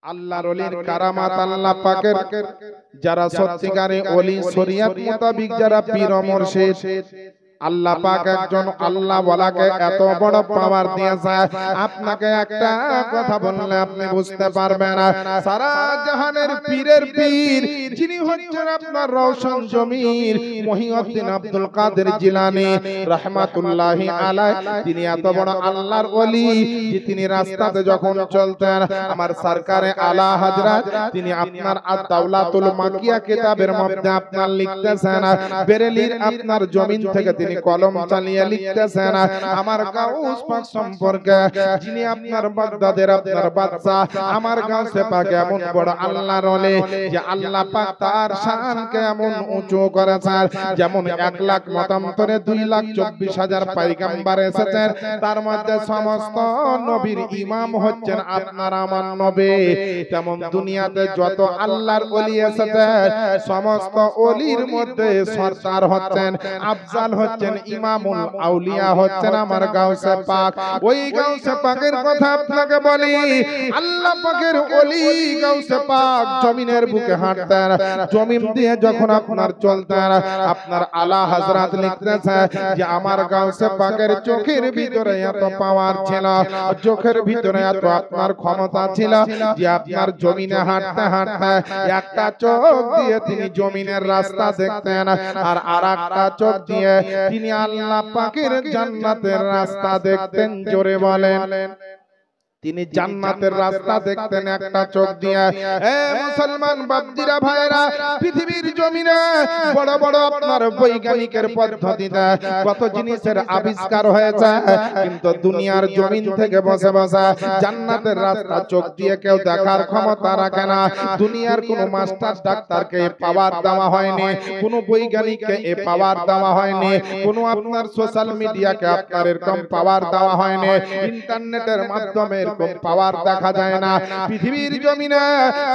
আল্লাহর ওলির কারামাত আল্লাহ পাকের যারা সত্যিকারে ওলি শরীয়ত মোতাবেক যারা পীর ও মুর্শিদ আল্লাহ পাক একজন আল্লাহ ওয়ালাকে এত বড় পাওয়ার দিয়েছে আপনাকে একটা কথা বললে আপনি বুঝতে পারবেন না সারা জাহানের পীরের পীর যিনি হচ্ছেন আপনার রওশন জমির মহিউদ্দিন আব্দুল কাদের জিলানী রাহমাতুল্লাহি আলাইহি তিনি এত বড় আল্লাহর ওলি যে তিনি রাস্তাতে যখন চলতেন আমার সরকারে আলা হযরত তিনি আপনার আদ-দাওলাতুল মাকিয়া কিতাবের মধ্যে আপনার লিখতেছেন বেরেলির আপনার জমিন থেকে তিনি কলম চালিয়ে লিখতেছেন আমার গাউস পাক সম্পর্কে যিনি আপনার বাগদাদের আপনার বাদশা আমার গাউসে পাক এমন বড় আল্লাহর ওলি যে আল্লাহ পাক তার শানকে এমন উঁচু করেছেন যেমন 1 লাখ মতান্তরে 2,24,000 পয়গম্বর এসেছেন তার মধ্যে সমস্ত নবীর ইমাম হচ্ছেন আপনার আমার নবী তেমন দুনিয়াতে যত আল্লাহর ওলি এসেছে সমস্ত ওলির মধ্যে সরদার হচ্ছেন আফজাল হচ্ছেন ইমামুল আউলিয়া হচ্ছেন আমার গাউসে পাক ওই গাউসে পাকের কথা আপনাকে বলি আল্লাহ পাকের ওলি গাউসে পাক জমিনের বুকে হাঁটতেন জমিন দিয়ে যখন আপনার চলতেন আপনার আলা হযরত লিখতেছে যে আমার গাউসে পাকের চোখের ভিতরে এত পাওয়ার ছিল চোখের ভিতরে এত আপনার ক্ষমতা ছিল যে আপনার জমিনে হাঁটতে হাঁটতে একটা চোখ দিয়ে তিনি জমিনের রাস্তা দেখতেন আর আরেকটা চোখ দিয়ে তিনি আল্লাহ পাকের জান্নাতের রাস্তা দেখতেন জোরে বলেন তিনি জান্নাতের রাস্তা দেখতেন একটা চোখ দিয়ে এ মুসলমান বাপজিরা ভাইরা পৃথিবীর জমিনে বড় বড় আপনার বৈজ্ঞানিকের পদ্ধতিতে কত জিনিসের আবিষ্কার হয়েছে কিন্তু দুনিয়ার জমিন থেকে বসে বসে জান্নাতের রাস্তা চোখ দিয়ে কেউ দেখার ক্ষমতা রাখে না দুনিয়ার কোনো মাস্টার ডাক্তারকে পাওয়ার দেওয়া হয়নি কোনো বৈজ্ঞানিককে এ পাওয়ার দেওয়া হয়নি কোনো আপনার সোশ্যাল মিডিয়াকে আপনার এরকম পাওয়ার দেওয়া হয়নি ইন্টারনেটের মাধ্যমে পাওয়ার দেখা যায় না পৃথিবীর জমিনে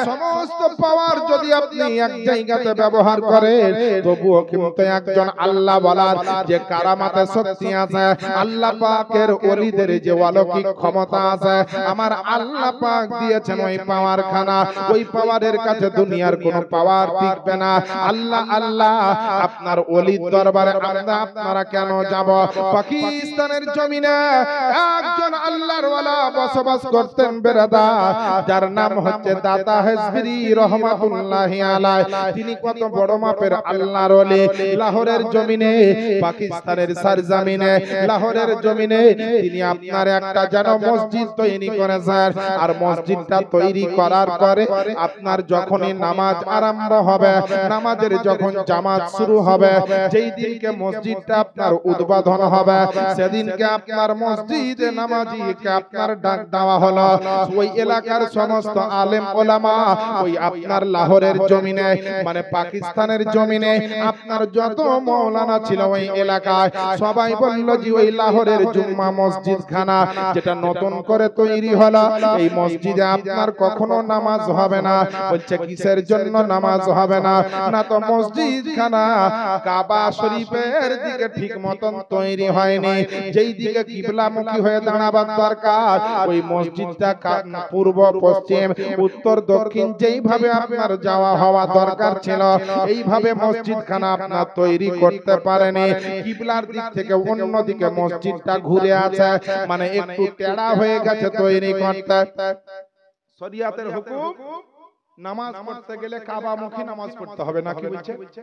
সমস্ত পাওয়ার যদি আপনি এক জায়গাতে ব্যবহার করেন তবুও কিন্তু একজন আল্লাহ বলার যে কারামাতে শক্তি আছে আল্লাহ পাকের ওলিদের যে অলৌকিক ক্ষমতা আছে আমার আল্লাহ পাক দিয়েছেন ওই পাওয়ার খানা ওই পাওয়ারের কাছে দুনিয়ার কোনো পাওয়ার টিকবে না আল্লাহ আল্লাহ আপনার ওলির দরবারে আপনারা কেন যাব পাকিস্তানের জমিনে একজন আল্লাহর ওয়ালা বসবাস করতেন বেরাদা যার নাম হচ্ছে দাতা হেজবি রহমাতুল্লাহি আলাইহি তিনি কত বড় মাপের আল্লাহর ওলি লাহোরের জমিনে পাকিস্তানের সরজমিনে লাহোরের জমিনে তিনি আপনার একটা যেন মসজিদ তৈরি করেছেন আর মসজিদটা তৈরি করার পরে আপনার যখনই নামাজ আরম্ভ হবে নামাজের যখন জামাত শুরু হবে যেই দিনকে মসজিদটা আপনার উদ্বোধন হবে সেদিনকে আপনার মসজিদে নামাজীকে আপনার ডাক দেওয়া হলো ওই এলাকার সমস্ত আলেম ওলামা ওই আপনার লাহোরের জমিনে মানে পাকিস্তানের জমিনে আপনার যত মাওলানা ছিল ওই এলাকায় সবাই বলল যে ওই লাহোরের জুম্মা মসজিদ খানা যেটা নতুন করে তৈরি হলো এই মসজিদে আপনার কখনো নামাজ হবে না বলছে কিসের জন্য নামাজ হবে না না তো মসজিদ খানা কাবা শরীফের দিকে ঠিক মতন তৈরি হয়নি যেই দিকে কিবলামুখী হয়ে দাঁড়াবার দরকার ওই মসজিদটা পূর্ব পশ্চিম উত্তর দক্ষিণ যেইভাবে আপনার যাওয়া হওয়া দরকার ছিল এইভাবে মসজিদ খানা আপনার তৈরি করতে পারেনি কিবলার দিক থেকে অন্য দিকে মসজিদটা ঘুরে আছে মানে একটু টেড়া হয়ে গেছে তৈরি করতে শরিয়াতের হুকুম নামাজ পড়তে গেলে কাবামুখী নামাজ পড়তে হবে নাকি বলছে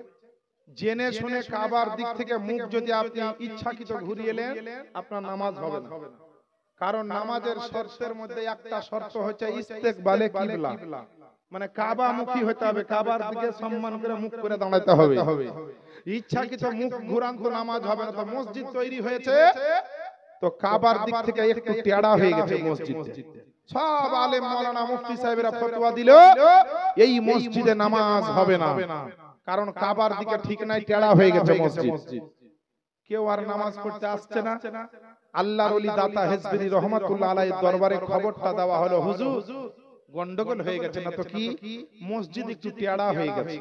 জেনে শুনে কাবার দিক থেকে মুখ যদি আপনি ইচ্ছাকৃত ঘুরিয়ে নেন আপনার নামাজ হবে না কারণ নামাজের শর্তের মধ্যে একটা শর্ত হচ্ছে ইস্তেকবালে কিবলা মানে কাবামুখী হতে হবে কাবার দিকে সম্মান করে মুখ করে দাঁড়াতে হবে ইচ্ছাকৃত মুখ ঘুরান তো নামাজ হবে না তো মসজিদ তৈরি হয়েছে তো কাবার দিক থেকে একটু টেড়া হয়ে গেছে মসজিদ সব আলেম মাওলানা মুফতি সাহেবরা ফতোয়া দিল এই মসজিদে নামাজ হবে না কারণ কাবার দিকে ঠিক নাই টেড়া হয়ে গেছে মসজিদ কেউ আর নামাজ পড়তে আসছে না আল্লাহর ওলি দাতা হেজবি রহমাতুল্লাহ আলাইহির দরবারে খবরটা দেওয়া হলো হুজুর গন্ডগোল হয়ে গেছে না তো কি মসজিদ একটু টেড়া হয়ে গেছে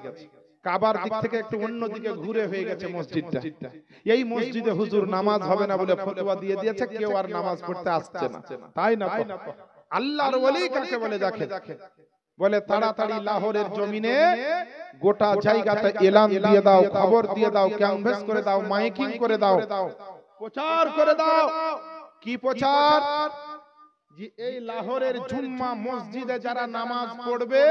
কাবার দিক থেকে একটু অন্য দিকে ঘুরে হয়ে গেছে মসজিদটা এই মসজিদে হুজুর নামাজ হবে না বলে ফতোয়া দিয়ে দিয়েছে কেউ আর নামাজ পড়তে আসছে না তাই না আল্লাহর ওলি কাকে বলে দেখে বলে তাড়াতাড়ি লাহোরের জমিনে গোটা জায়গাতে এলান দিয়ে দাও, খবর দিয়ে দাও, ক্যানভাস করে দাও, মাইকিং করে দাও, প্রচার করে দাও। কি প্রচার? যে এই লাহোরের জুম্মা মসজিদে যারা নামাজ পড়বে,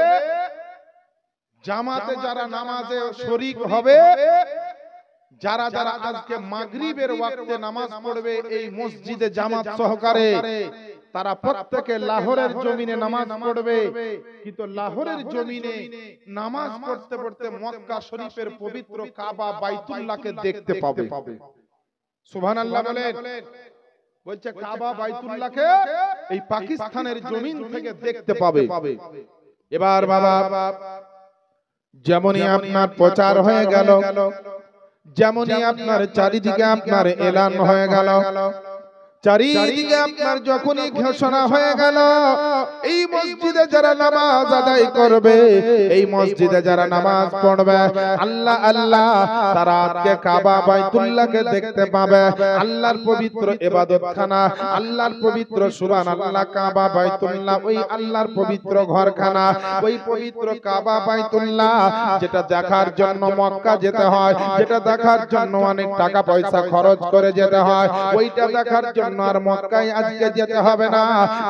জামাতে যারা নামাজে শরীক হবে, যারা যারা আজকে মাগরিবের ওয়াক্তে নামাজ পড়বে এই মসজিদে জামাত সহকারে, তারা প্রত্যেকে লাহোরের জমিনে নামাজ পড়বে। কিন্তু লাহোরের জমিনে নামাজ পড়তে পড়তে মক্কা শরীফের পবিত্র কাবা বাইতুল্লাহকে দেখতে পাবে। সুবহানাল্লাহ বলেন। বলছে কাবা বাইতুল্লাহকে এই পাকিস্তানের জমিন থেকে দেখতে পাবে। এবার বাবা যেমনই আপনার প্রচার হয়ে গেল, যেমনই আপনার চারিদিকে আপনার এলান হয়ে গেল, চারিদিকে আপনার যখনই ঘোষণা হয়ে গেল এই মসজিদে যারা নামাজ আদায় করবে, এই মসজিদে যারা নামাজ পড়বে, আল্লাহ আল্লাহ, তারা আজকে কাবা বাইতুল্লাহকে দেখতে পাবে। আল্লাহর পবিত্র ইবাদতখানা, আল্লাহর পবিত্র সুবহানাল্লাহ কাবা বাইতুল্লাহ, ওই আল্লাহর পবিত্র ঘরখানা, ওই পবিত্র কাবা বাইতুল্লাহ, যেটা দেখার জন্য মক্কা যেতে হয়, যেটা দেখার জন্য অনেক টাকা পয়সা খরচ করে যেতে হয়, ওইটা দেখার জন্য আর মক্কায় আজকে যেতে হবে না।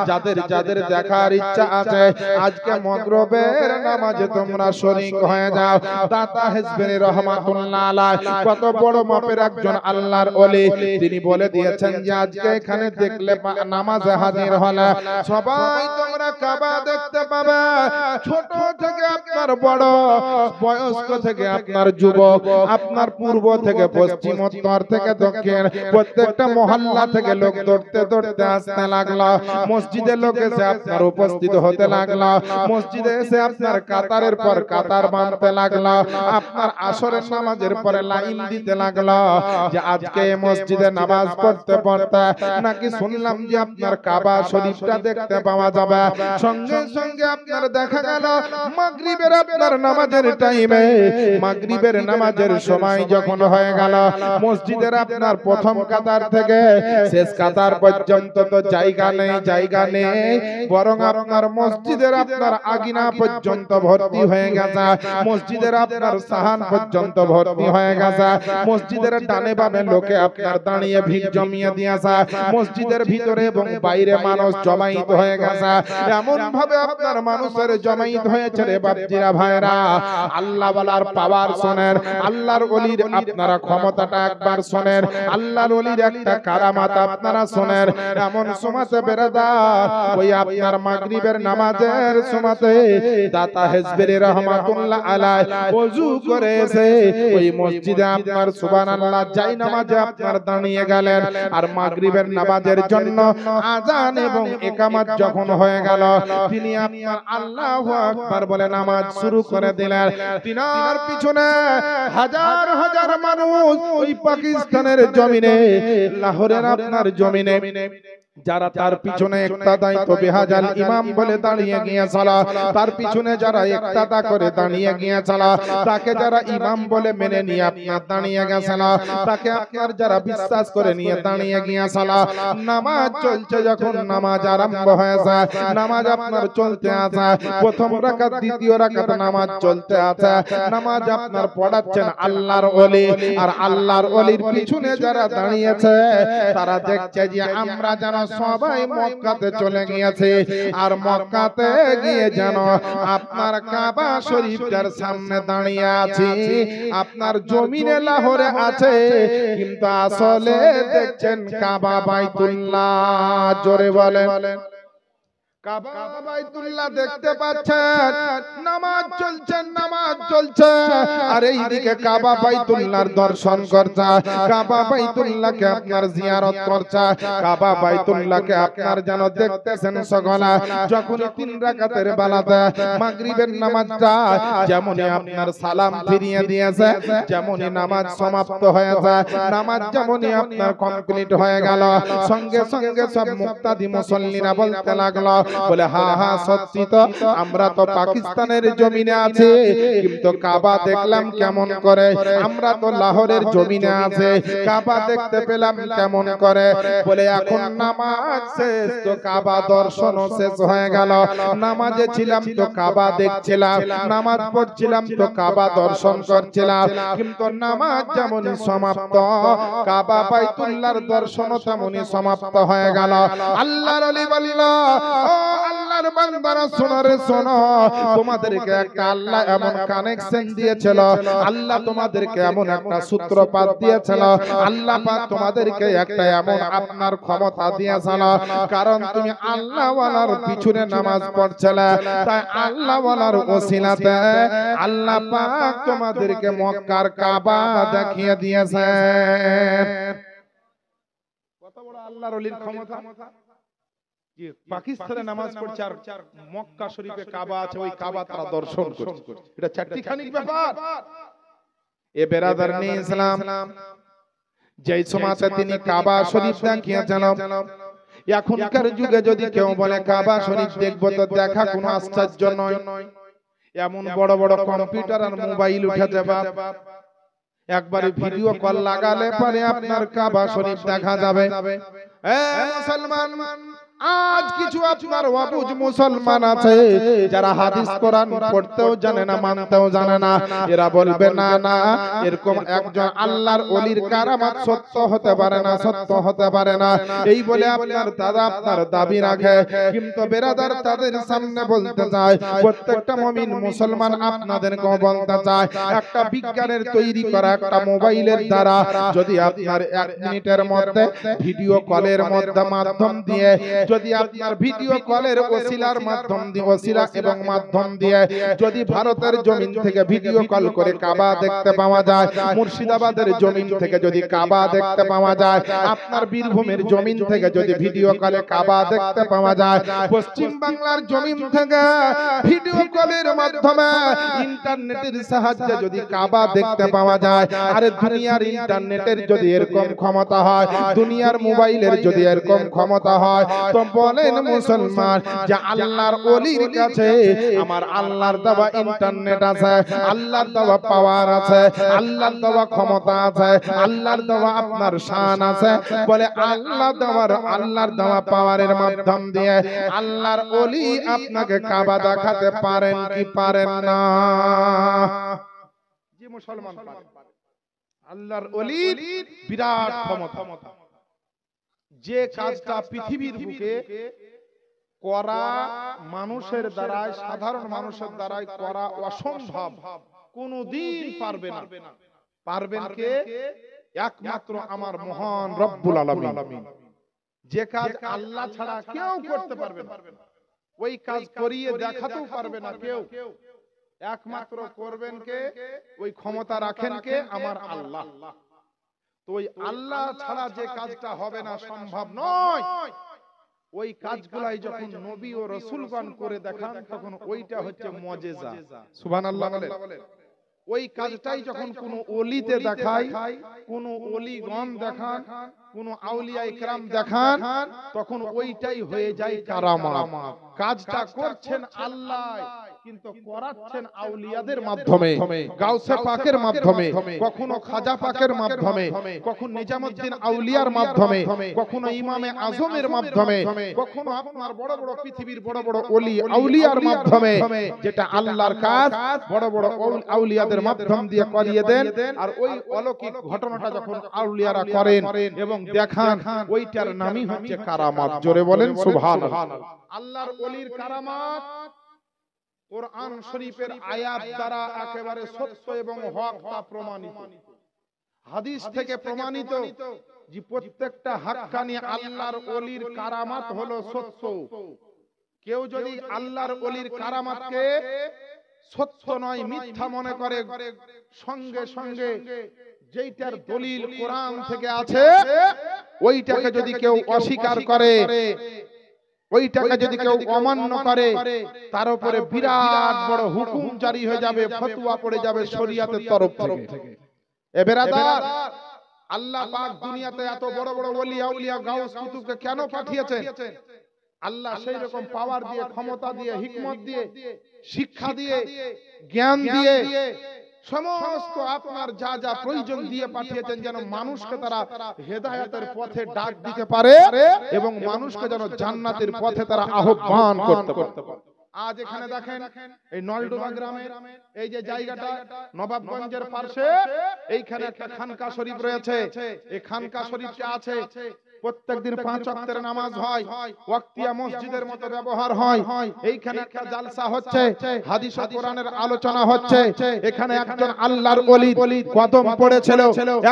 যাদের যাদের দেখার ইচ্ছা আছে আজকে মাগরিবের নামাজে তোমরা শরীক হয়ে যাও। দাতা হিজবুর রহমাতুল্লাহ আলাইহি কত বড় মাপের একজন আল্লাহর ওলি, তিনি বলে দিয়েছেন যে আজকে এখানে দেখলে নামাজে হাজির হলে সবাই তোমরা কাবা দেখতে পাবে। ছোট থেকে আপনার বড়, বয়স্ক থেকে আপনার যুবক, আপনার পূর্ব থেকে পশ্চিম, উত্তর থেকে দক্ষিণ, প্রত্যেকটা মহল্লা থেকে লোক দৌড়তে দৌড়তে আসতে লাগলো। মসজিদে লোক এসে আপনার উপস্থিত হতে লাগলো। মসজিদে এসে আপনার কাতারের পর কাতার বাঁধতে লাগলো। আপনার আসরের নামাজের পরে লাইন দিতে লাগলো যে আজকে মসজিদে নামাজ পড়তে পড়তে নাকি শুনলাম যে আপনার কাবা শরীফটা দেখতে পাওয়া যাবে। সঙ্গে সঙ্গে আপনার দেখা গেল মাগরিবের আপনার নামাজের টাইমে, মাগরিবের নামাজের সময় যখন হয়ে গেল, মসজিদের আপনার প্রথম কাতার থেকে শেষ কাতার পর্যন্ত তো জায়গা নেই, জায়গা নেই, বরং আপনার মসজিদের আপনার আগিনা পর্যন্ত ভর্তি হয়ে গেছে, মসজিদের আপনার সাহান পর্যন্ত ভর্তি হয়ে গেছে, মসজিদের ডানে বামে লোকে আপনার দাঁড়িয়ে ভিড় জমিয়ে দিয়েছে, মসজিদের ভিতরে এবং বাইরে মানুষ জমায়েত হয়ে গেছে। এমন ভাবে আপনার মানুষের জমায়েত হয়েছে রে বাপজিরা ভাইরা, আল্লাহ ওয়ালার পাওয়ার শোনেন, আল্লাহর ওলির আপনারা ক্ষমতাটা একবার শোনেন, আল্লাহর ওলির একটা কারামাত আপনারা শোনেন। এমন সময়তে বেরাদার ওই আপনার মাগরিবের নামাজের সময়তে দাতা হিজবুর রহমাতুল্লাহ আলাইহি ওযু করে এসে ওই মসজিদে আপনার সুবহানাল্লাহ যাই নামাজে আপনার দাঁড়িয়ে গেলেন। আর মাগরিবের নামাজের জন্য আযান এবং ইকামত যখন হয়ে গেল, তিনি আপনার আল্লাহু আকবার বলে নামাজ শুরু করে দিলেন। তিনার পিছনে হাজার হাজার মানুষ ওই পাকিস্তানের জমিনে, লাহোরের আপনার জমিনে যারা তার পিছনে ইক্তাদাই তো বিহাজাল ইমাম বলে দাঁড়িয়ে গিয়েছিল, তার পিছনে যারা ইক্তাদা করে দাঁড়িয়ে গিয়েছিল, তাকে যারা ইমাম বলে মেনে নিয়ে আপনার দাঁড়িয়ে গেছিল, তাকে আপনার যারা বিশ্বাস করে নিয়ে দাঁড়িয়ে গিয়েছিল, নামাজ চলছে, যখন নামাজ আরম্ভ হয়েছে, নামাজ আপনার চলতে আছে, প্রথম রাকাত দ্বিতীয় রাকাত নামাজ চলতে আছে, নামাজ আপনার পড়াচ্ছেন আল্লাহর ওলি। আর আল্লাহর ওলির পিছনে যারা দাঁড়িয়েছে তারা দেখছে যে আমরা যেন সবাই মক্কাতে চলে গিয়েছে, আর মক্কাতে গিয়ে যেন আপনার কাবা শরীফটার সামনে দাঁড়িয়ে আছি, আপনার জমিনে লাহোরে আছে, কিন্তু আসলে দেখছেন কাবা বাইতুল্লাহ। জোরে বলেন, কাবা বাইতুল্লাহ দেখতে পাচ্ছেন, নামাজ চলছে, নামাজ চলছে, আর এইদিকে কাবা বাইতুল্লাহর দর্শন করছে, কাবা বাইতুল্লাহকে আপনার জিয়ারত করছে, কাবা বাইতুল্লাহকে আপনার যেন দেখতেছেন সকলে। যখন তিন রাকাতের বেলাতে মাগরিবের নামাজটা যেমনই আপনার সালাম ফিরিয়ে দিয়েছে, যেমনই নামাজ সমাপ্ত হয়েছে, নামাজ যেমনই আপনার কমপ্লিট হয়ে গেল, সঙ্গে সঙ্গে সব মুক্তাদি মুসল্লিরা বলতে লাগলো বলে হ্যাঁ হ্যাঁ সত্যি তো, আমরা তো পাকিস্তানের জমিনে আছি কিন্তু কাবা দেখলাম কেমন করে, আমরা তো লাহোরের জমিনে আছে কাবা দেখতে পেলাম কেমন করে। বলে এখন নামাজ শেষ তো কাবা দর্শন শেষ হয়ে গেল, নামাজে ছিলাম তো কাবা দেখছিলাম, নামাজ পড়ছিলাম তো কাবা দর্শন করছিলাম, কিন্তু নামাজ যেমন সমাপ্ত কাবা বাইতুল্লাহর দর্শন তেমনি সমাপ্ত হয়ে গেল। আল্লাহর ওলি বলল, ও আল্লাহর বান্দারা শোনো রে শোনো, তোমাদেরকে একটা আল্লাহ এমন কানেকশন দিয়েছিল, আল্লাহ তোমাদেরকে এমন একটা সূত্রপাত দিয়েছিল, আল্লাহ পাক তোমাদেরকে একটা এমন আপনার ক্ষমতা দিয়েছিল, কারণ তুমি আল্লাহ ওয়ালার পিছনে নামাজ পড়ছিলে, তাই আল্লাহ ওয়ালার ওসিলাতে আল্লাহ পাক তোমাদেরকে মক্কার কাবা দেখিয়ে দিয়েছে। কত বড় আল্লাহর ওলির ক্ষমতা! যে পাকিস্তানে নামাজ পড়ছে আর মক্কা শরীফে কাবা আছে, ওই কাবা তারা দর্শন করছে, এটা চারটিখানিক ব্যাপার। এ বেরাদার নে ইসলাম, যেই সময়তে তিনি কাবা শরীফ দেখিয়েছেন, এখনকার যুগে যদি কেউ বলে কাবা শরীফ দেখবো, তো দেখা কোনো আশ্চর্য নয়। এমন বড় বড় কম্পিউটার আর মোবাইল উঠে যাবে, একবারে ভিডিও কল লাগালে পরে আপনার কাবা শরীফ দেখা যাবে। মুসলমান, আজ কিছু আপনার অবুঝ মুসলমান আছে যারা হাদিস কোরআন পড়তেও জানে না, মানতেও জানে না, এরা বলবে না না এরকম একজন আল্লাহর ওলির কারামাত সত্য হতে পারে না, সত্য হতে পারে না, এই বলে আপনার দাদা আপনার দাবি রাখে। কিন্তু বেরাদার তাদের সামনে বলতে চায়, প্রত্যেকটা মুমিন মুসলমান আপনাদেরকে বলতে চায়, একটা বিজ্ঞানের তৈরি করা একটা মোবাইলের দ্বারা যদি আপনার 1 মিনিটের মধ্যে ভিডিও কলের মাধ্যম দিয়ে, যদি আপনার ভিডিও কলের ওসিলার মাধ্যম দিয়ে, ওসিলা এবং মাধ্যম দিয়ে যদি ভারতের জমিন থেকে ভিডিও কল করে কাবা দেখতে পাওয়া যায়, মুর্শিদাবাদের জমিন থেকে যদি কাবা দেখতে পাওয়া যায়, আপনার বীরভূমের জমিন থেকে যদি ভিডিও কলে কাবা দেখতে পাওয়া যায়, পশ্চিম বাংলার জমিন থেকে ভিডিও কলের মাধ্যমে ইন্টারনেটের সাহায্যে যদি কাবা দেখতে পাওয়া যায়, আরে দুনিয়ার ইন্টারনেটের যদি এরকম ক্ষমতা হয়, দুনিয়ার মোবাইলের যদি এরকম ক্ষমতা হয়, তো বলেন মুসলমান যে আল্লাহর ওলির কাছে আমার আল্লাহর দেওয়া ইন্টারনেট আছে, আল্লাহর দেওয়া পাওয়ার আছে, আল্লাহর দেওয়া ক্ষমতা আছে, আল্লাহর দেওয়া আপনার শান আছে, বলে আল্লাহর দেওয়া পাওয়ারের মাধ্যম দিয়ে আল্লাহর ওলি আপনাকে কাবা দেখাতে পারেন কি পারেন না? জি মুসলমান, আল্লাহর ওলির বিরাট ক্ষমতা। যে কাজটা পৃথিবীর বুকে করা মানুষের দ্বারাই, সাধারণ মানুষের দ্বারাই করা অসম্ভব, কোনদিন পারবে না। পারবেন কে? একমাত্র আমার মহান রব্বুল আলামিন। যে কাজ আল্লাহ ছাড়া কেউ করতে পারবে না, ওই কাজ করিয়ে দেখাতেও পারবে না কেউ, একমাত্র করবেন কে? ওই ক্ষমতা রাখেন কে? আমার আল্লাহ। তো ওই আল্লাহ ছাড়া যে কাজটা হবে না, সম্ভব নয়, ওই কাজগুলাই যখন নবী ও রাসূলগণ করে দেখান, তখন ওইটা হচ্ছে মুজিজা। সুবহানাল্লাহ বলেন। ওই কাজটাই যখন কোন ওলিতে দেখায়, কোন ওলিগণ দেখান, কোন আউলিয়া ইকরাম দেখান, তখন ওইটাই হয়ে যায় কারামাত। কাজটা করছেন আল্লাহ, কিন্তু করাচ্ছেন আউলিয়াদের মাধ্যমে, গাউসে পাকের মাধ্যমে, কখনো খাজা পাকের মাধ্যমে, কখনো নিজামউদ্দিন আউলিয়ার মাধ্যমে, কখনো ইমামে আজমের মাধ্যমে, কখনো আপনার বড় বড় পৃথিবীর বড় বড় ওলি আউলিয়ার মাধ্যমে। যেটা আল্লাহর কাজ বড় বড় আউলিয়াদের মাধ্যম দিয়ে করিয়ে দেন, আর ওই অলৌকিক ঘটনাটা যখন আউলিয়ারা করেন এবং দেখান, ওইটার নামই হচ্ছে কারামাত। জোরে বলেন সুবহানাল্লাহ। আল্লাহর ওলির কারামাত কোরআন শরীফের আয়াত দ্বারা একেবারে সত্য এবং হক তা প্রমাণিত, হাদিস থেকে প্রমাণিত যে প্রত্যেকটা হাক্কানি আল্লাহর ওলির কারামাত হলো সত্য। কেউ যদি আল্লাহর ওলির কারামাতকে সত্য নয় মিথ্যা মনে করে, সঙ্গে সঙ্গে যেইটার দলিল কোরআন থেকে আছে ওইটাকে যদি কেউ অস্বীকার করে, ওইটাকে যদি কেউ অমান্য করে, তার উপরে বিরাট বড় হুকুম জারি হয়ে যাবে, ফতোয়া পড়ে যাবে শরীয়তের তরফ থেকে। এ বেরাদার, আল্লাহ পাক দুনিয়াতে এত বড় বড় ওলি আউলিয়া গাউস কুতুবকে কেন পাঠিয়েছেন? আল্লাহ সেই রকম পাওয়ার দিয়ে, ক্ষমতা দিয়ে, হিকমত দিয়ে, শিক্ষা দিয়ে, জ্ঞান দিয়ে, সমস্ত আপনার যা যা প্রয়োজন দিয়ে পাঠিয়েছেন যেন মানুষকে তারা হেদায়েতের পথে ডাক দিতে পারে এবং মানুষকে যেন জান্নাতের পথে তারা আহ্বান করতে পারে। আজ এখানে দেখেন এই নলডোবা গ্রামের এই যে জায়গাটা নবাবগঞ্জের পাশে, এইখানে একটা খানকা শরীফ রয়েছে। এই খানকা শরীফটা আছে, প্রত্যেকদিন 5 ওয়াক্তের নামাজ হয়, ওয়াক্তিয়া মসজিদের মতো ব্যবহার হয়। এইখানে একটা জালসা হচ্ছে, হাদিস ও কোরআনের আলোচনা হচ্ছে। এখানে একজন আল্লাহর ওলি কদম পড়েছিল,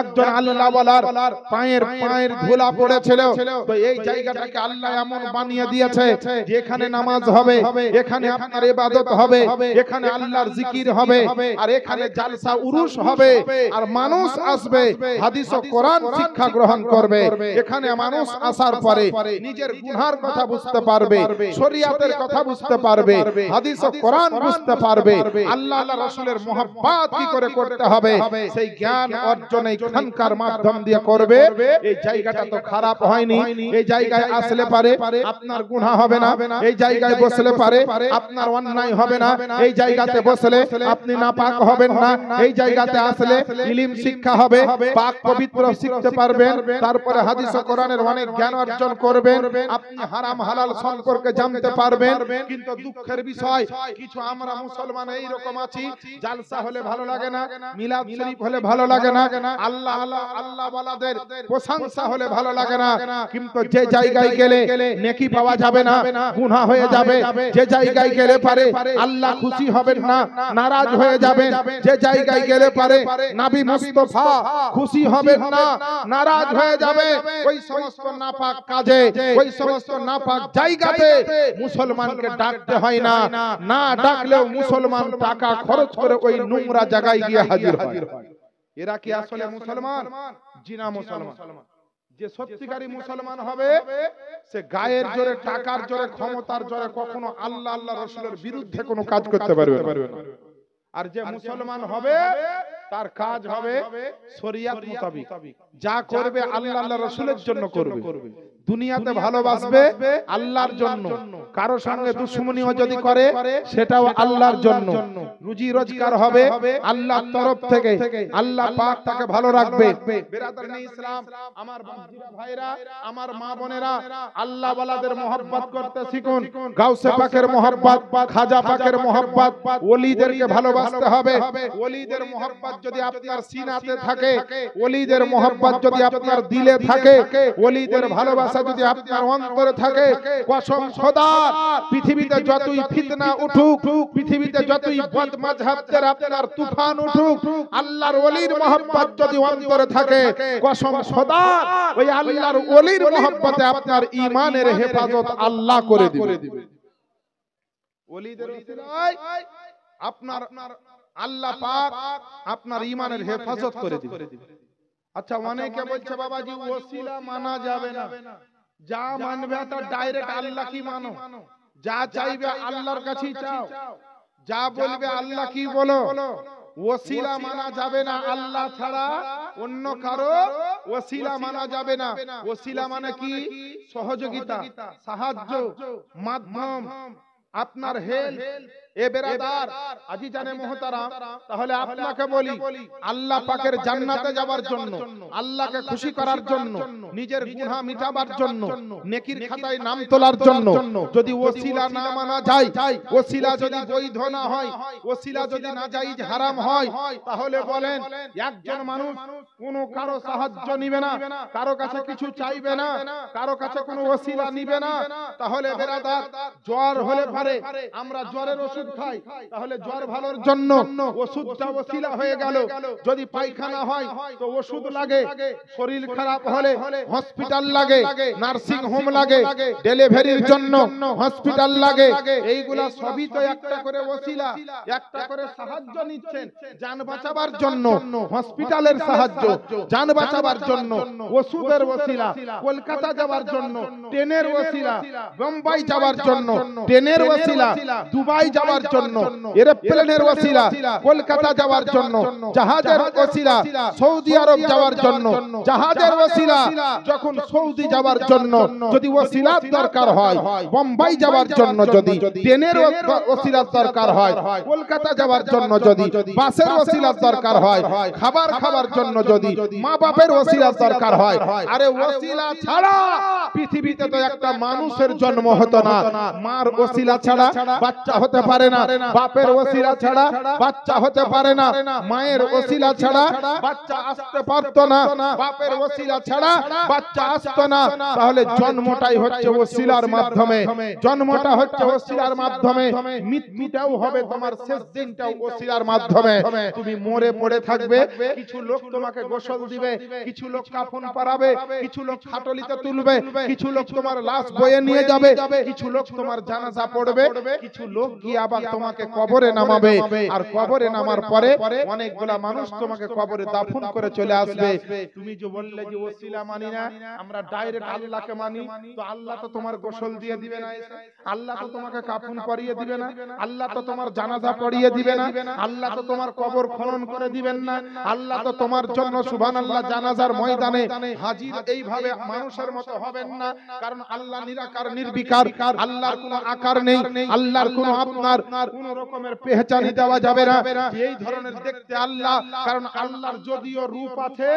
একজন আল্লাহ ওয়ালার পায়ের ধুলা পড়েছিল। তো এই জায়গাটাকে আল্লাহ এমন বানিয়ে দিয়েছে যে এখানে নামাজ হবে, এখানে আপনার ইবাদত হবে, এখানে আল্লাহর জিকির হবে, আর এখানে জালসা উরুস হবে, আর মানুষ আসবে হাদিস ও কোরআন শিক্ষা গ্রহণ করবে। এখানে মানুষ আসার পরে নিজের গুনার কথা বুঝতে পারবে, শরীয়তের কথা বুঝতে পারবে, হাদিস ও কোরআন বুঝতে পারবে, আল্লাহ আল্লাহ রাসূলের মুহাব্বত কি করে করতে হবে সেই জ্ঞান অর্জন এই খানকার মাধ্যম দিয়ে করবে। এই জায়গাটা তো খারাপ হয়নি, এই জায়গায় আসলে পারে আপনার গুনাহ হবে না, এই জায়গায় বসলে পারে আপনার অন্যায় হবে না, এই জায়গাতে বসলে আপনি নাপাক হবেন না, এই জায়গাতে আসলে ইলম শিক্ষা হবে, পাক পবিত্র শিখতে পারবেন, তারপরে হাদিস ও কোরআনের অনেক জ্ঞান অর্জন করবেন, আপনি হারাম হালাল সম্পর্কে জানতে পারবেন। কিন্তু দুঃখের বিষয় কিছু আমরা মুসলমান এই রকম আছি, জালসা হলে ভালো লাগে না, মিলাদ শরীফ হলে ভালো লাগে না, আল্লাহ আল্লাহ আল্লাহ ওয়ালাদের প্রশংসা হলে ভালো লাগে না। কিন্তু যে জায়গায় গেলে নেকি পাওয়া যাবে না, গুনাহ হয়ে যাবে, যে জায়গায় গেলে পারে আল্লাহ খুশি হবেন না, নারাজ হয়ে যাবেন, যে জায়গায় গেলে পারে নবী মুস্তাফা খুশি হবেন না, নারাজ হয়ে যাবে, ওই সমস্ত নাপাক কাজে, ওই সমস্ত নাপাক জায়গাতে মুসলমানকে ডাকতে হয় না, না ডাকলেও মুসলমান টাকা খরচ করে ওই নোংরা জায়গায় গিয়ে হাজির হয়। এরা কি আসলে মুসলমান? জিনা মুসলমান। যে সত্যিকারী মুসলমান হবে সে গায়ের জোরে, টাকার জোরে, ক্ষমতার জোরে কখনো আল্লাহ আল্লাহ রাসূলের বিরুদ্ধে কোনো কাজ করতে পারবে না। আর যে মুসলমান হবে তার কাজ হবে শরীয়ত মোতাবেক, যা করবে আল্লাহ আল্লাহ রাসূলের জন্য করবে, দুনিয়াতে ভালোবাসবে আল্লাহর জন্য, কারো সঙ্গে দুশমনিও যদি করে সেটাও আল্লাহর জন্য, রুজি রোজগার হবে আল্লাহর তরফ থেকে, আল্লাহ পাক তাকে ভালো রাখবে। বিরাদরানে ইসলাম, আমার বাপজিরা ভাইরা, আমার মা বোনেরা, আল্লাহ ওয়ালাদের মহব্বত করতে শিখুন, গাউসে পাকের মহব্বত, খাজা পাকের মহব্বত, ওলিদেরকে ভালোবাসতে হবে। ওলিদের মহব্বত যদি আপনার সিনাতে থাকে, ওলিদের মহব্বত যদি আপনার দিলে থাকে, ওলিদের ভালোবাসা যদি আপনার অন্তরে থাকে, কসম খোদার পৃথিবীতে যতই ফিতনা উঠুক, পৃথিবীতে যতই বদমাযহাবদের আপনার তুফান উঠুক, আল্লাহর ওলির মহব্বত যদি অন্তরে থাকে, কসম খোদার ওই আল্লাহর ওলির মহব্বতে আপনার ঈমানের হেফাজত আল্লাহ করে দিবে। ওলিদের ওসিলায় আপনার আল্লাহ পাক আপনার ঈমানের হেফাজত করে দিবে। আচ্ছা, অনেকে বলছে বাবাজি ওসিলা মানা যাবে না, যা মানবে তা ডাইরেক্ট আল্লাহ কি মানো, যা চাইবে আল্লাহর কাছেই চাও, যা বলবে আল্লাহ কি বলো, ওসিলা মানা যাবে না, আল্লাহ ছাড়া অন্য কারো ওসিলা মানা যাবে না। ওসিলা মানে কি? সহযোগিতা, সাহায্য, মাধ্যম, আপনার হেল্প। এ বেরাদার আজিজানে মুহতারাম, তাহলে আপনাকে বলি আল্লাহ পাকের জান্নাতে যাবার জন্য, আল্লাহকে খুশি করার জন্য, নিজের গুনাহ মিটাবার জন্য, নেকির খাতায় নাম তোলার জন্য যদি ওসিলা না মানা যায়, ওসিলা যদি বৈধ না হয়, ওসিলা যদি নাজায়েজ হারাম হয়, তাহলে বলেন একজন মানুষ কোনো কারো সাহায্য নিবে না, কারো কাছে কিছু চাইবে না, কারো কাছে কোনো ওসিলা নিবে না। তাহলে বেরাদার জ্বর হলে পারে আমরা জ্বরের ওষুধ খাই, তাহলে জ্বর ভালোর জন্য ওষুধটা ওসিলা হয়ে গেল। যদি পায়খানা হয় তো ওষুধ লাগে, শরীর খারাপ হলে হসপিটাল লাগে, নার্সিং হোম লাগে, ডেলিভারির জন্য হসপিটাল লাগে, এইগুলা সবই তো একটা করে ওসিলা, একটা করে সাহায্য নিচ্ছেন জান বাঁচাবার জন্য, হসপিটালের সাহায্য, জান বাঁচাবার জন্য ওষুধের ওসিলা, কলকাতা যাবার জন্য ট্রেনের ওসিলা, বোম্বাই যাবার জন্য ট্রেনের ওসিলা, দুবাই যাবার যাওয়ার জন্য, এরোপ্লেনের ওসিলা কলকাতা যাওয়ার জন্য, জাহাজের ওসিলা সৌদি আরব যাওয়ার জন্য, জাহাজের ওসিলা যখন সৌদি যাওয়ার জন্য যদি ওসিলার দরকার হয়, বোম্বাই যাওয়ার জন্য যদি ট্রেনের ওসিলার দরকার হয়, কলকাতা যাওয়ার জন্য যদি বাসের ওসিলার দরকার হয়, খাবার খাওয়ার জন্য যদি মা বাপের ওসিলার দরকার হয়, আরে ওসিলা ছাড়া পৃথিবীতে তো একটা মানুষের জন্ম হতো না। মার ওসিলা ছাড়া বাচ্চা হতে পারে না, বাপের ওসিলা ছাড়া বাচ্চা হতে পারে না, মায়ের ওসিলা ছাড়া বাচ্চা আসতে পারতো না, বাপের ওসিলা ছাড়া বাচ্চা আসতো না। তাহলে জন্মটাই হচ্ছে ওসিলার মাধ্যমে, জন্মটা হচ্ছে ওসিলার মাধ্যমে, মৃত্যুটাও হবে তোমার শেষ দিনটাও ওসিলার মাধ্যমে। তুমি মরে পড়ে থাকবে, কিছু লোক তোমাকে গোসল দিবে, কিছু লোক কাফন পরাবে, কিছু লোক খাটলিতে তুলবে, কিছু লোক তোমার লাশ বয়ে নিয়ে যাবে, কিছু লোক তোমার জানাজা পড়বে, কিছু লোক গিয়ে আবার তোমাকে কবরে নামাবে। আর কবরে নামার পরে অনেকগুলা মানুষ তোমাকে কবরে দাফন করে চলে আসবে। তুমি যে বললে যে ওসিলা মানি না, আমরা ডাইরেক্ট আল্লাহকে মানি, তো আল্লাহ তো তোমার গোসল দিয়ে দিবে না, আল্লাহ তো তোমাকে কাফন পরিয়ে দিবে না, আল্লাহ তো তোমার জানাজা পড়িয়ে দিবে না, আল্লাহ তো তোমার কবর খনন করে দিবেন না, আল্লাহ তো তোমার জন্য সুবহানাল্লাহ জানাজার ময়দানে হাজির এইভাবে মানুষের মতো হবেন না। কারণ আল্লাহ নিরাকার নির্বিকার, আল্লাহর কোনো আকার নেই, আল্লাহর কোনো আপনার কোন রকমের পেহচানি দেওয়া যাবে না এই ধরনের দেখতে আল্লাহ। কারণ আল্লাহর যদিও রূপ আছে,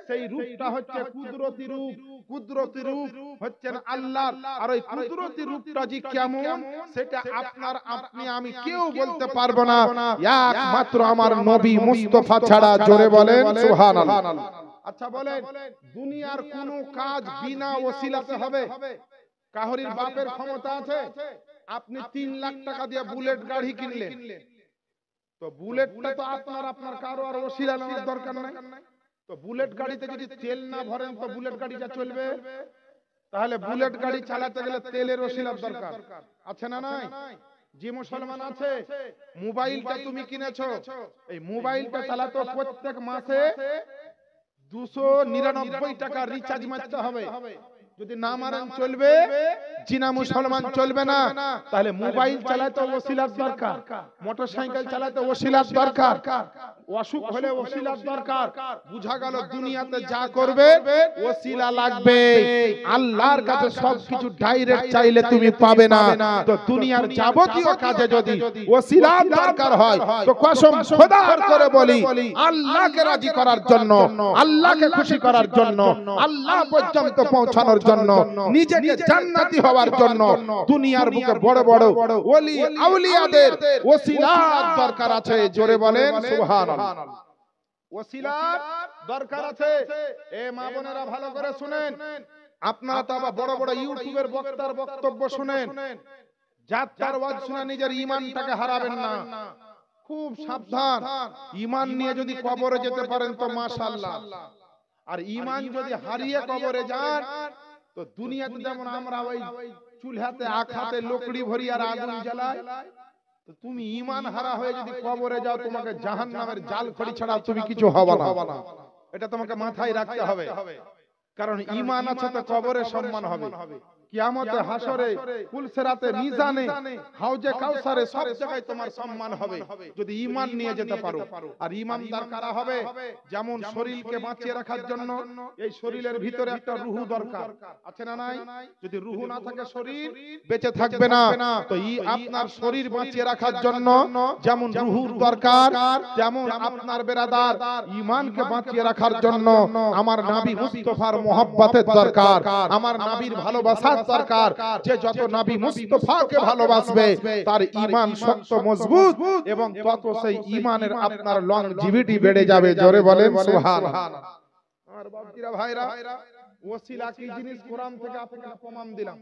সেই রূপটা হচ্ছে কুদরতি রূপ, কুদরতি রূপ হচ্ছেন আল্লাহর। আর ওই কুদরতি রূপটা যে কেমন সেটা আপনার আপনি আমি কেউ বলতে পারবো না, একমাত্র আমার নবী মুস্তাফা ছাড়া। জোরে বলেন সুবহানাল্লাহ। আচ্ছা বলেন, দুনিয়ার কোন কাজ বিনা ওসিলাতে হবে? কাহরির বাপের ক্ষমতা আছে, আপনি 3 লাখ টাকা দিয়ে বুলেট গাড়ি কিনলেন, তো বুলেটটা তো আপনার কারো আর ওসিলা নেওয়ার দরকার নাই। তো বুলেট গাড়িতে যদি তেল না ভরেন তো বুলেট গাড়িটা চলবে? তাহলে বুলেট গাড়ি চালাতে গেলে তেলের ওসিলার দরকার আছে না নাই? যে মুসলমান আছে, মোবাইলটা তুমি কিনেছো, এই মোবাইলটা চালাতে প্রত্যেক মাসে 299 টাকা রিচার্জ মারতে হবে। যদি না মারেন চলবে, জিনা মুসলমান চলবে না। তাহলে মোবাইল চালাতে ওসিলার দরকার, মোটরসাইকেল চালাতে ওসিলার দরকার, অসুখ হলে ওসিলার দরকার। বুঝা গেল দুনিয়াতে যা করবে ওসিলা লাগবে। আল্লাহর কাছে সবকিছু ডাইরেক্ট চাইলে তুমি পাবে না। তো দুনিয়ার যাবতীয় কাজে যদি ওসিলার দরকার হয়, তো কসম খোদার করে বলি, আল্লাহকে রাজি করার জন্য, আল্লাহকে খুশি করার জন্য, আল্লাহ পর্যন্ত পৌঁছানোর জন্য, নিজেকে জান্নাতি হওয়ার জন্য দুনিয়ার বুকে বড় বড় ওলি আউলিয়াদের ওসিলার দরকার আছে। জোরে বলেন সুবহানাল্লাহ। ওসিলার দরকার আছে। এ মা বোনেরা ভালো করে শুনেন, আপনারা তো আবার বড় বড় ইউটিউবের বক্তার বক্তব্য শুনেন, যাত্রার ওয়াজ শুনে নিজের ঈমানটাকে হারাবেন না। খুব সাবধান, ঈমান নিয়ে যদি কবরে যেতে পারেন তো মাশাআল্লাহ, আর ঈমান যদি হারিয়ে কবরে যান তো দুনিয়াতে যেমন আমরা ওই চুলহাতে আখাতে লকড়ি ভরি আর আগুন জ্বালাই, তো তুমি ঈমান হারা হয়ে যদি কবরে যাও তোমাকে জাহান্নামের জাল খড়ি ছাড়া তুমি কিছু হবে না। এটা তোমাকে মাথায় রাখতে হবে। কারণ ঈমান আছে তো কবরে সম্মান হবে, কিয়ামতে হাসরে কুলসিরাতে মিজানে হাউজে কাউসারে সব জায়গায় তোমার সম্মান হবে যদি ঈমান নিয়ে যেতে পারো। আর ঈমানদার কারা হবে? যেমন শরীরকে বাঁচিয়ে রাখার জন্য এই শরীরের ভিতরে একটা রূহ দরকার আছে না নাই? যদি রূহ না থাকে শরীর বেঁচে থাকবে না। তো আপনার শরীর বাঁচিয়ে রাখার জন্য যেমন রূহুর দরকার, তেমন আপনার বেরাদার ঈমানকে বাঁচিয়ে রাখার জন্য আমার নবী মুস্তাফার মহব্বতের দরকার, আমার নবীর ভালোবাসার দরকার। যে যত নবী মুস্তাফাকে ভালোবাসবে তার ঈমান শক্ত মজবুত এবং তত সেই ঈমানের আপনার লংজিভিটি বেড়ে যাবে। জোরে বলেন সুবহানাল্লাহ। আমার বাপজিরা ভাইরা, ওসিলা কি জিনিস কোরআন থেকে আপনাকে প্রমাণ দিলাম।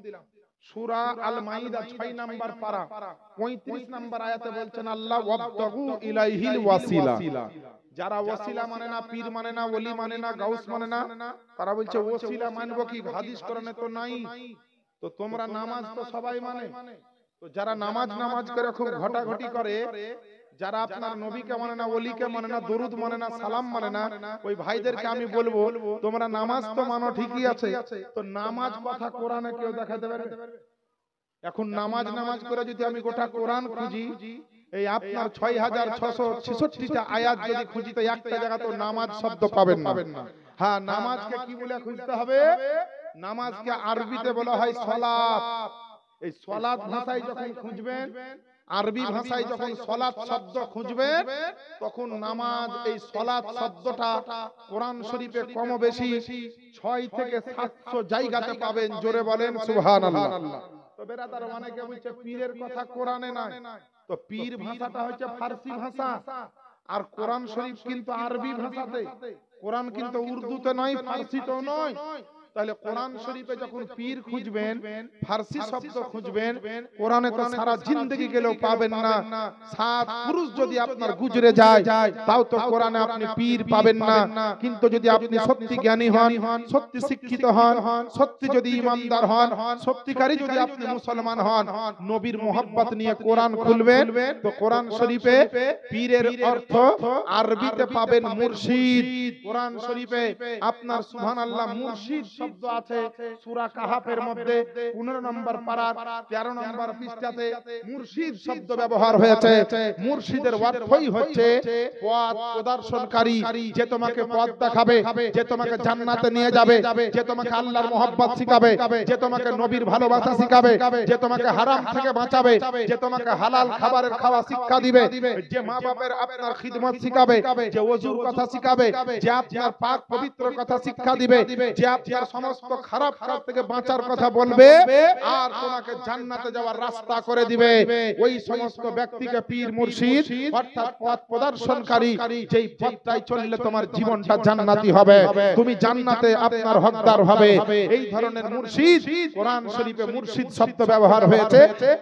সূরা আল মাইদা 6 নাম্বার পারা 35 নাম্বার আয়াতে বলছেন আল্লাহ ওয়াবতাগু ইলাইহিল ওয়াসিলা। যারা ওসিলা মানে না, পীর মানে না, ওলি মানে না, গাউস মানে না, তারা বলছে ওসিলা মানবো কি? হাদিস কোরআনে তো নাই। তো তোমরা নামাজ তো সবাই মানে, তো যারা নামাজ করে খুব ঘটাঘটি করে, যারা আপনার নবীকে মানে না, ওলিকে মানে না, দরুদ মানে না, সালাম মানে না, ওই ভাইদেরকে আমি বলবো তোমরা নামাজ তো মানো ঠিকই আছে, তো নামাজ কথা কোরআনে কেউ দেখাতে পারবে? এখন নামাজ নামাজ করে যদি আমি গোটা কোরআন খুঁজি, এই আপনার 6666টা আয়াত যদি খুঁজি তো একটা জায়গা তো নামাজ শব্দ পাবেন না। হ্যাঁ, নামাজকে কি বলে খুঁজতে হবে? নামাজকে আরবিতে বলা হয় সালাত। এই সালাত ভাষায় যখন খুঁজবেন, আরবি ভাষায় যখন সালাত শব্দ খুঁজবেন, তখন নামাজ এই সালাত শব্দটা কোরআন শরীফে কম বেশি 6 থেকে 700 জায়গাতে পাবেন। জোরে বলেন সুবহানাল্লাহ। তো বেরাদার, অনেকে বলছে পীরের কথা কোরআনে নাই। তো পীর ভাষাটা হচ্ছে ফার্সি ভাষা, আর কোরআন শরীফ কিন্তু আরবি ভাষাতে। কোরআন কিন্তু উর্দুতে নয়, ফার্সিতেও নয়। তাহলে কোরআন শরীফে যখন পীর খুঁজবেন, ফার্সি শব্দ খুঁজবেন, কোরআনে তো সারা জিন্দেগি গেলেও পাবেন না। 7 পুরুষ যদি আপনার গুজরে যায় তাও তো কোরআনে আপনি পীর পাবেন না। কিন্তু যদি আপনি সত্যি জ্ঞানী হন, সত্যি শিক্ষিত হন, সত্যি যদি ইমানদার হন, সত্যিকারী যদি আপনি মুসলমান হন, নবীর মোহাব্বত নিয়ে কোরআন খুলবেন, তো কোরআন শরীফে পীরের অর্থ আরবিতে পাবেন মুর্শিদ। কোরআন শরীফে আপনার সুবহানাল্লাহ মুর্শিদ শব্দ আছে সূরা কাহাফের মধ্যে 15 নম্বর পারার 13 নম্বর পৃষ্ঠাতে মুর্শিদ শব্দ ব্যবহার হয়েছে। মুর্শিদের অর্থই হচ্ছে পথ প্রদর্শনকারী, যে তোমাকে পথ দেখাবে, যে তোমাকে জান্নাতে নিয়ে যাবে, যে তোমাকে আল্লাহর মহব্বত শিখাবে, যে তোমাকে নবীর ভালোবাসা শিখাবে, যে তোমাকে হারাম থেকে বাঁচাবে, যে তোমাকে হালাল খাবারের খাওয়া শিক্ষা দিবে, যে মা বাবার আপনার খিদমত শিখাবে, যে ওযুর কথা শিখাবে, যে আপনার পাক পবিত্র কথা শিক্ষা দিবে, যে আপনার সমস্ত খারাপ কাজ থেকে বাঁচার কথা বলবে, আর তোমাকে জান্নাতে যাওয়ার রাস্তা করে দিবে, ওই সমস্ত ব্যক্তিকে পীর মুর্শিদ অর্থাৎ পথ প্রদর্শনকারী। যেই পথটাই চললে তোমার জীবনটা জান্নাতি হবে, তুমি জান্নাতে আপনার হকদার হবে, এই ধরনের মুর্শিদ। কোরআন শরীফে মুর্শিদ শব্দ ব্যবহার হয়েছে।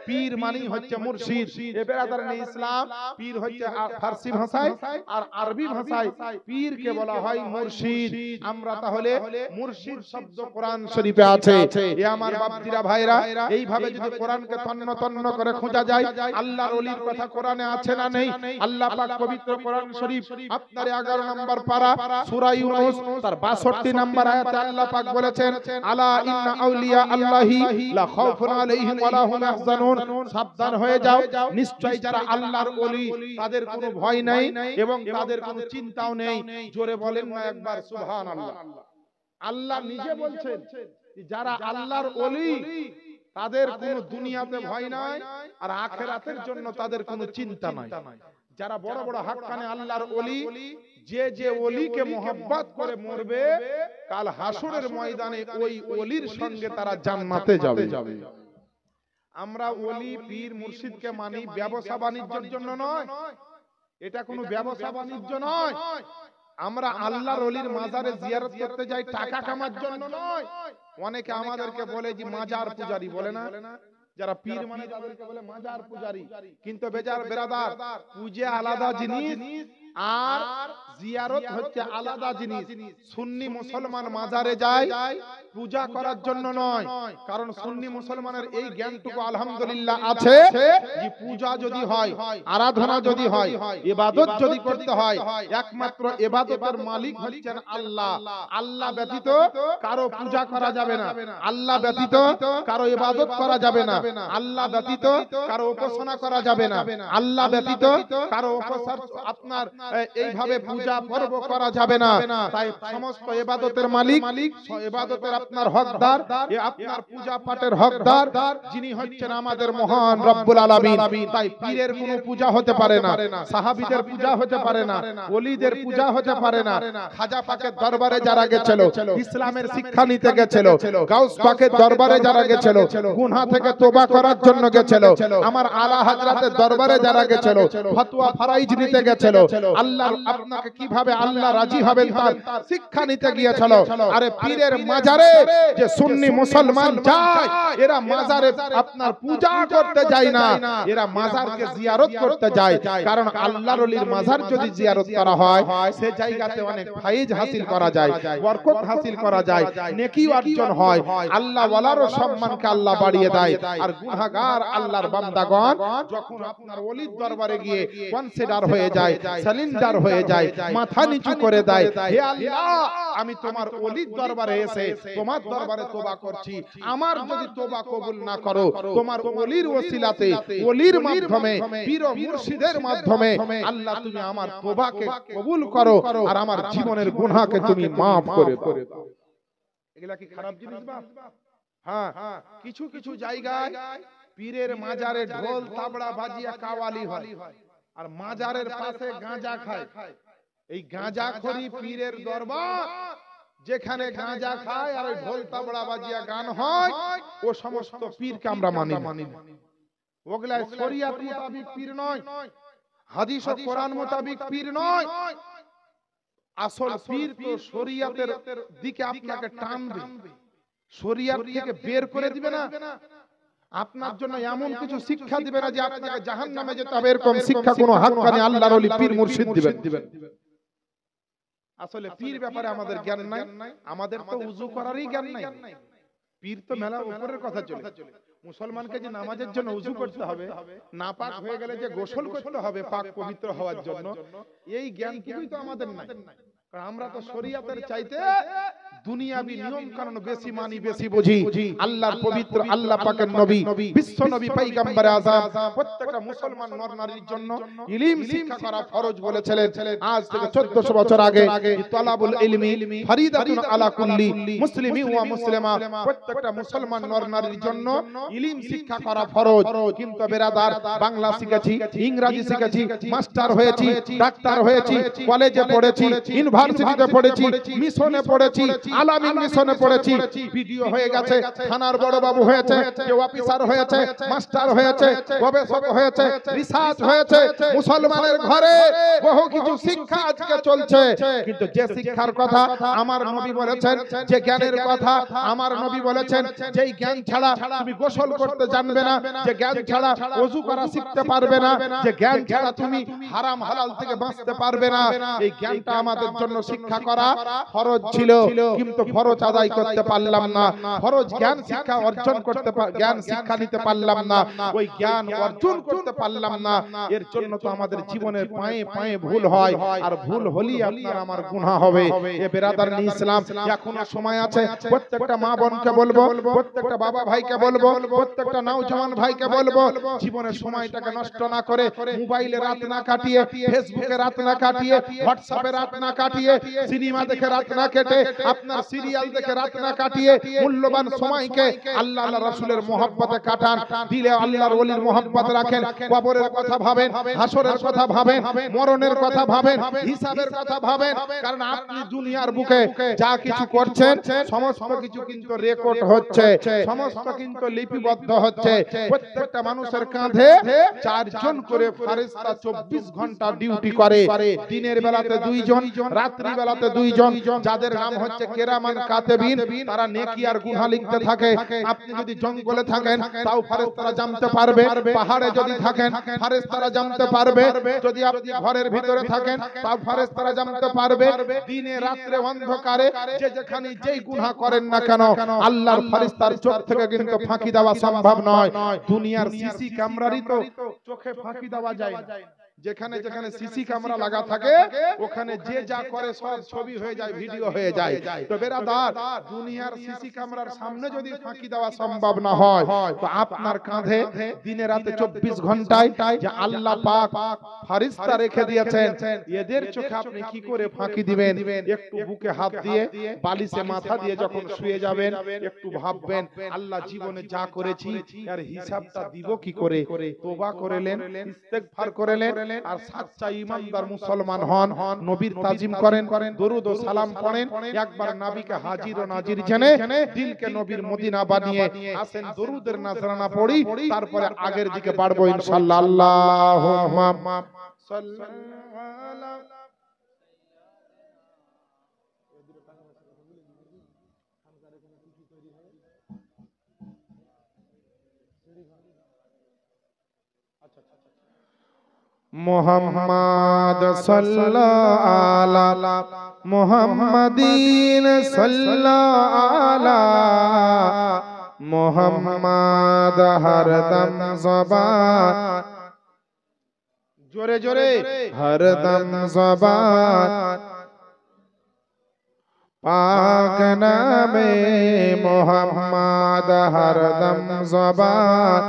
পীর মানেই হচ্ছে মুর্শিদ। এ বেরাদারানে ইসলাম, পীর হচ্ছে ফার্সি ভাষায়, আর আরবি ভাষায় পীরকে বলা হয় মুর্শিদ। আমরা তাহলে মুর্শিদ শব্দ কোরআন শরীফে আছে। এ আমার বাপজিরা ভাইরা, এইভাবে যদি কোরআনকে তন্ন তন্ন করে খোঁজা যায়, আল্লাহর ওলির কথা কোরআনে আছে না নেই? আল্লাহ পাক পবিত্র কোরআন শরীফ আপনার 11 নম্বর পারা সূরা ইউনূস তার 62 নম্বর আয়াতে আল্লাহ পাক বলেছেন, আলা ইন্না আউলিয়া আল্লাহি লা খাউফুন আলাইহিম ওয়া লা হুম ইয়াহজানুন। সাবধান হয়ে যাও, নিশ্চয়ই যারা আল্লাহর ওলি তাদের কোনো ভয় নাই এবং তাদের কোনো চিন্তাও নেই। জোরে বলেন না একবার সুবহানাল্লাহ। আল্লাহ নিজে বলছেন যারা আল্লাহর ওলি তাদের কোনো দুনিয়াতে ভয় নাই, আর আখিরাতের জন্য তাদের কোনো চিন্তা নাই। যারা বড় বড় হাক্কানে আল্লাহর ওলি, যে যে ওলিকে মোহাব্বত করে মরবে, কাল হাসরের ময়দানে ওই ওলির সঙ্গে তারা জান্নাতে যাবে। আমরা ওলি পীর মুর্শিদকে মানি ব্যবসা বাণিজ্যের জন্য নয়, এটা কোনো ব্যবসা বাণিজ্য নয়। আমরা আল্লাহর ওলির মাজারে জিয়ারত করতে যাই টাকা কামার জন্য নয়। অনেকে আমাদেরকে বলে যে মাজার পূজারি, বলে না? যারা পীর মানে তাদেরকে বলে মাজার পূজারি। কিন্তু বেজার বেরাদার, পূজা আলাদা জিনিস আর জিয়ারত হচ্ছে আলাদা জিনিস। সুন্নি মুসলমান মাজারে যায় পূজা করার জন্য নয়, কারণ সুন্নি মুসলমানের এই জ্ঞানটুকু আলহামদুলিল্লাহ আছে যে পূজা যদি হয়, আরাধনা যদি হয়, ইবাদত যদি করতে হয়, একমাত্র ইবাদতের মালিক হচ্ছেন আল্লাহ। আল্লাহ ব্যতীত কারো পূজা করা যাবে না, আল্লাহ ব্যতীত কারো ইবাদত করা যাবে না, আল্লাহ ব্যতীত কারো উপাসনা করা যাবে না, আল্লাহ ব্যতীত কারো আপনার এইভাবে পূজা পর্ব করা যাবে না। তাই সমস্ত ইবাদতের মালিক, ইবাদতের আপনার হকদার, আপনার পূজা পাঠের হকদার যিনি হচ্ছেন আমাদের মহান রব্বুল আলামিন। তাই পীরের কোনো পূজা হতে পারে না, সাহাবীদের পূজা হতে পারে না, ওলিদের পূজা হতে পারে না। খাজা পাকের দরবারে যারা গেছিল, ইসলামের শিক্ষা নিতে গেছিল, গাউস পাকের দরবারে যারা গেছিল, গুনাহ থেকে তওবা করার জন্য গেছিল, আমার আলা হযরতের দরবারে যারা গেছিল, ফতোয়া ফরাইজ নিতে গেছিল, আল্লাহ আপনাকে কিভাবে আল্লাহ রাজি হবেন তার শিক্ষা নিতে গিয়েছিল। আরে পীরের মাজারে যে সুন্নি মুসলমান যায়, এরা মাজারে আপনার পূজা করতে যায় না, এরা মাজারকে জিয়ারত করতে যায়। কারণ আল্লাহর ওলির মাজার যদি জিয়ারত করা হয়, সে জায়গাতে অনেক ফায়েজ হাসিল করা যায়, বরকত হাসিল করা যায়, নেকি অর্জন হয়, আল্লাহ ওয়ালার সম্মানকে আল্লাহ বাড়িয়ে দেয়। আর গুনাহগার আল্লাহর বান্দাগণ যখন আপনার ওলির দরবারে গিয়ে কনসিডার হয়ে যায়, স্যালেন্ডার হয়ে যায়, মাথা নিচু করে দেয়, হে আল্লাহ আমি তোমার ওলির দরবারে এসে তোমার দরবারে তোবা করছি, আমার যদি তোবা কবুল না করো, তোমার ওলির ওসিলাতে, ওলির মাধ্যমে, পীর ও মুর্শিদের মাধ্যমে আল্লাহ তুমি আমার তোবাকে কবুল করো আর আমার জীবনের গুনাহকে তুমি maaf করে দাও। এগুলা কি খারাপ জিনিস বাপ? হ্যাঁ, কিছু কিছু জায়গায় পীরের মাজারে ঢোল তাবড়া বাজিয়া কাওয়ালি হয়, আর মাজারের পাশে গাঁজা খায়। এই গাঁজাখড়ি পীরের দরবার, যেখানে গাঁজা খায় আর ঢোল তাবড়া বাজিয়া গান হয়, ও সমস্ত পীরকে আমরা মানি না। ওগুলা শরিয়ত মোতাবিক পীর নয়, হাদিস ও কোরআন মোতাবিক পীর নয়। আসল পীর তো শরিয়তের দিকে আপনাকে টানবে, শরিয়ত থেকে বের করে দিবে না, আপনার জন্য এমন কিছু শিক্ষা দিবে না যে আপনাকে জাহান্নামে যেতে হবে, এরকম শিক্ষা কোনো হাক্কানি আল্লাহর ওলি পীর মুর্শিদ দিবেন। আসলে পীর ব্যাপারে আমাদের জ্ঞান নাই, আমাদের তো উযু করারই জ্ঞান নাই। পীর তো মেলা উপরের কথা চলে। মুসলমানকে যে নামাজের জন্য উযু করতে হবে, নাপাক হয়ে গেলে যে গোসল করতে হবে পাক পবিত্র হওয়ার জন্য, এই জ্ঞানটুকুই তো আমাদের নাই। কারণ আমরা তো শরীয়তের চাইতে দুনিয়াবী নিয়ম কানুন বেশি মানি, বেশি বুঝি। আল্লাহর পবিত্র আল্লাহ পাকের নবী, বিশ্ব নবী পয়গম্বর আযম প্রত্যেকটা মুসলমান নর নারীর জন্য ইলম শিক্ষা করা ফরজ বলেছিলেন। আজ থেকে 1400 বছর আগে তালাবুল ইলমি ফরিদাতুন আলা কুল্লি মুসলিমি ওয়া মুসলিমা, প্রত্যেকটা মুসলমান নর নারীর জন্য ইলম শিক্ষা করা ফরজ। কিন্তু বেরাদার, বাংলা শিখেছি, ইংরেজি শিখেছি, মাস্টার হয়েছি, ডাক্তার হয়েছি, কলেজে পড়েছি, ইউনিভার্সিটিতে পড়েছি, মিশনে পড়েছি, আলামিন মিশনে পড়েছি, ভিডিও হয়ে গেছে, থানার বড় বাবু হয়েছে, কেউ অফিসার হয়েছে, মাস্টার হয়েছে, গবেষক হয়েছে, রিসার্চ হয়েছে। মুসলমানের ঘরে বহু কিছু শিক্ষা আজকে চলছে, কিন্তু যে শিক্ষার কথা আমার নবী বলেছেন, যে জ্ঞানের কথা আমার নবী বলেছেন, যেই জ্ঞান ছাড়া তুমি গোসল করতে জানবে না, যে জ্ঞান ছাড়া ওযু করা শিখতে পারবে না, যে জ্ঞান ছাড়া তুমি হারাম হালাল থেকে বাঁচতে পারবে না, এই জ্ঞানটা আমাদের জন্য শিক্ষা করা ফরজ ছিল, কিন্তু ফরজ আদায় করতে পারলাম না, ফরজ জ্ঞান শিক্ষা অর্জন করতে, জ্ঞান শিক্ষা নিতে পারলাম না, ওই জ্ঞান অর্জন করতে পারলাম না। এর জন্য তো আমাদের জীবনের পায়ে পায়ে ভুল হয়, আর ভুল হলেই আপনার আমার গুনাহ হবে। এ বেরাদার ইসলাম, এখনো সময় আছে। প্রত্যেকটা মা বোনকে বলবো, প্রত্যেকটা বাবা ভাইকে বলবো, প্রত্যেকটা নওজওয়ান ভাইকে বলবো, জীবনের সময়টাকে নষ্ট না করে মোবাইলে রাত না কাটিয়ে, ফেসবুকে রাত না কাটিয়ে, হোয়াটসঅ্যাপে রাত না কাটিয়ে, সিনেমা দেখে রাত না কেটে, আপনার সিরিয়াল দেখে রাত না কাটিয়ে মূল্যবান সময়কে আল্লাহ আল্লাহ রাসূলের মহব্বতে কাটান। দিলে আল্লাহর ওলির মহব্বত রাখেন, কবরের কথা ভাবেন, হাসরের কথা ভাবেন, মরণের কথা ভাবেন, হিসাবের কথা ভাবেন। কারণ আপনি দুনিয়ার বুকে যা কিছু করছেন সমস্ত কিছু কিন্তু রেকর্ড হচ্ছে, সমস্ত কিন্তু লিপিবদ্ধ হচ্ছে। প্রত্যেকটা মানুষের কাঁধে 4 জন করে ফেরেশতা 24 ঘন্টা ডিউটি করে। দিনের বেলাতে 2 জন, রাত্রি বেলাতে 2 জন, যাদের নাম হচ্ছে কেরামান কাতেবিন, তারা নেকি আর গুনাহ লিখতে থাকে। আপনি যদি জঙ্গলে থাকেন তাও ফেরেশতারা জানতে পারবে, পাহাড়ে যদি থাকেন ফেরেশতারা জানতে পারবে, যদি আপনি ঘরের ভিতরে থাকেন তাও ফেরেশতারা জানতে পারবে। দিনে রাত্রে অন্ধকারে যে যেখানে যেই গুনাহ করেন না কেন, আল্লাহর ফেরেশতার চোখ থেকে কিন্তু ফাঁকি দেওয়া সম্ভব নয়। দুনিয়ার সিসি ক্যামেরারই তো চোখে ফাঁকি দেওয়া যায় না। যেখানে যেখানে সিসি ক্যামেরা লাগা থাকে ওখানে যে যা করে সব ছবি হয়ে যায়, ভিডিও হয়ে যায়। তো বেরাদার, দুনিয়ার সিসি ক্যামেরার সামনে যদি ফাঁকি দেওয়া সম্ভব না হয়, তো আপনার কাঁধে দিনে রাতে 24 ঘন্টায় যে আল্লাহ পাক ফেরেশতা রেখে দিয়েছেন, এদের চোখে আপনি কি করে ফাঁকি দিবেন? একটু বুকে হাত দিয়ে, বালিশে মাথা দিয়ে যখন শুয়ে যাবেন, একটু ভাববেন আল্লাহ জীবনে যা করেছি এর হিসাবটা দিব কি করে। তওবা করলেন, ইস্তেগফার করলেন, আর সাচ্চা ঈমানদার মুসলমান হন, নবীর তাজিম করেন, দরুদ ও সালাম পড়েন, একবার নবীকে হাজির ও নাজির জেনে দিলকে নবীর মদিনা বানিয়ে আসেন, দরুদের নজরানা পড়ি, তারপরে আগের দিকে বাড়বো ইনশাআল্লাহ। আল্লাহুম্মা সাল্লি আলা মুহাম্মাদ সাল্লাল্লাহু আলা মুহাম্মাদিন সাল্লাল্লাহু আলা মুহাম্মাদ হরদম ज़बान জোরে জোরে হরদম জবান পাক নামে মোহাম্মদ, হরদম জবান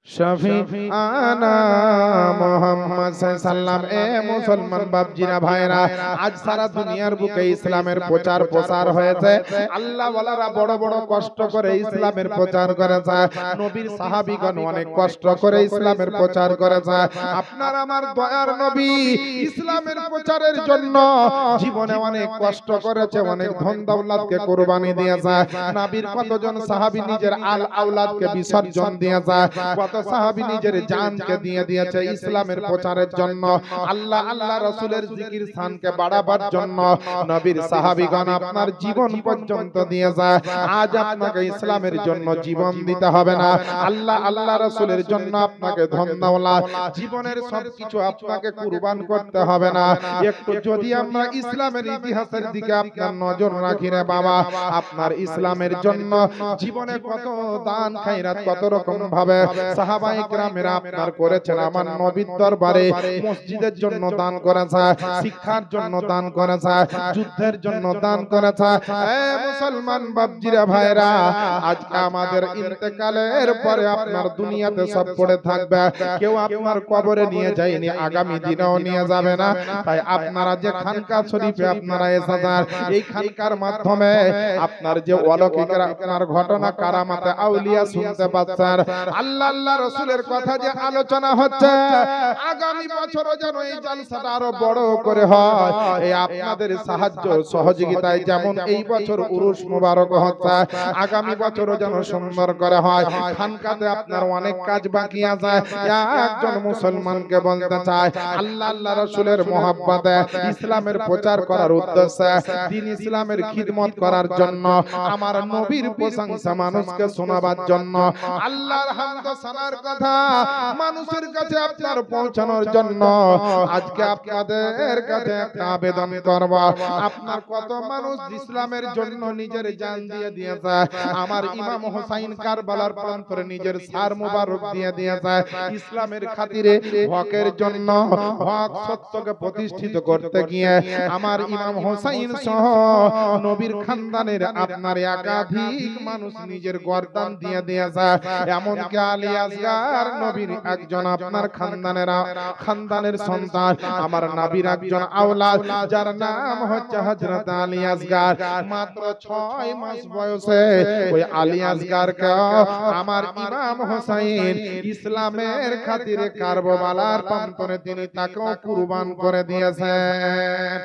শফিআনা মুহাম্মদ সাল্লাল্লাহু আলাইহি। এ মুসলমান বাপজিরা ভাইরা, আজ সারা দুনিয়ার বুকে ইসলামের প্রচার প্রসার হয়েছে। আল্লাহ ওয়ালারা বড় বড় কষ্ট করে ইসলামের প্রচার করেছে। নবীর সাহাবীগণ অনেক কষ্ট করে ইসলামের প্রচার করেছে। আপনার আমার দয়ার নবী ইসলামের প্রচারের জন্য জীবনে অনেক কষ্ট করেছে, অনেক ধন দৌলতকে কুরবানি দিয়েছে। নবীর কতজন সাহাবী নিজের আল আওলাদকে বিসর্জন দিয়েছে, কত সাহাবী নিজের জানকে দিয়ে দিয়েছে ইসলামের প্রচারের জন্য। আল্লাহ আল্লাহ রাসূলের জিকির স্থানকে বাড়াবার জন্য নবীর সাহাবীগণ আপনার জীবন পর্যন্ত দিয়েছে। আজ আপনাকে ইসলামের জন্য জীবন দিতে হবে না, আল্লাহ আল্লাহ রাসূলের জন্য আপনাকে ধন দৌলত জীবনের সবকিছু আপনাকে কুরবান করতে হবে না। একটু যদি আমরা ইসলামের ইতিহাসের দিকে আপনার নজর রাখি রে বাবা, আপনার ইসলামের জন্য জীবনে কত দান খায়রাত কত রকম ভাবে সাহাবায়ে কেরামেরা আপনার করেছেন। আমার নবীর দরবারে মসজিদের জন্য দান করেছে, শিক্ষার জন্য দান করেছে, যুদ্ধের জন্য দান করেছে। এ মুসলমান বাপজিরা ভাইরা, আজকে আমাদের ইন্তেকালের পরে আপনার দুনিয়াতে সব পড়ে থাকবে, কেউ আপনার কবরে নিয়ে যায়নি, আগামী দিনেও নিয়ে যাবে না। তাই আপনারা যে খানকা শরীফে আপনারা এসেছেন, এই খানকার মাধ্যমে আপনার যে অলৌকিক আপনার ঘটনা কারামাতে আউলিয়া শুনতে পাচ্ছেন। আল্লাহ আল্লাহ রাসূলের কথা যে আলোচনা হচ্ছে, আগামী বছরও যেন এই জালসাটা আরো বড় করে হয়। এই আপনাদের সাহায্য সহযোগিতায় যেমন এই বছর উরুস মুবারক হচ্ছে, আগামী বছরও যেন সুন্দর করে হয়। খানকাতে আপনার অনেক কাজ বাকি আছে। একজন মুসলমানকে বলতে চাই, আল্লাহ আল্লাহ রাসূলের মহব্বতে ইসলামের প্রচার করার উদ্দেশ্যে, দ্বীন ইসলামের খিদমত করার জন্য, আমার নবীর প্রশংসা মানুষকে শোনাবার জন্য, আল্লাহর হামদ সানার কথা মানুষের কাছে আপনার পৌঁছানোর জন্য আজকে আপনাদের কাছে একটা আবেদন করব। আপনার কত মানুষ ইসলামের জন্য নিজের জান দিয়ে দিয়েছে। আমার ইমাম হোসাইন কারবালার প্রান্তরে নিজের সার মুবারক দিয়ে দিয়েছে ইসলামের খাতিরে, হকের জন্য, হক সত্যকে প্রতিষ্ঠিত করতে গিয়ে আমার ইমাম হোসাইন সহ নবীর খানদানের আপনার একাধিক মানুষ নিজের গর্দান দিয়ে দিয়েছে। এমনকি আলী আসগার নবীর একজন আপনার খানদানের সন্তান, আমার নবীর একজন আওলাদ, যার নাম হচ্ছে হযরত আলী আসগার। মাত্র 6 মাস বয়সে ওই আলী আসগারকে আমার ইমাম হোসাইন ইসলামের খাতিরে কারবালার প্রান্তরে তিনি তাকেও কুরবান করে দিয়েছেন।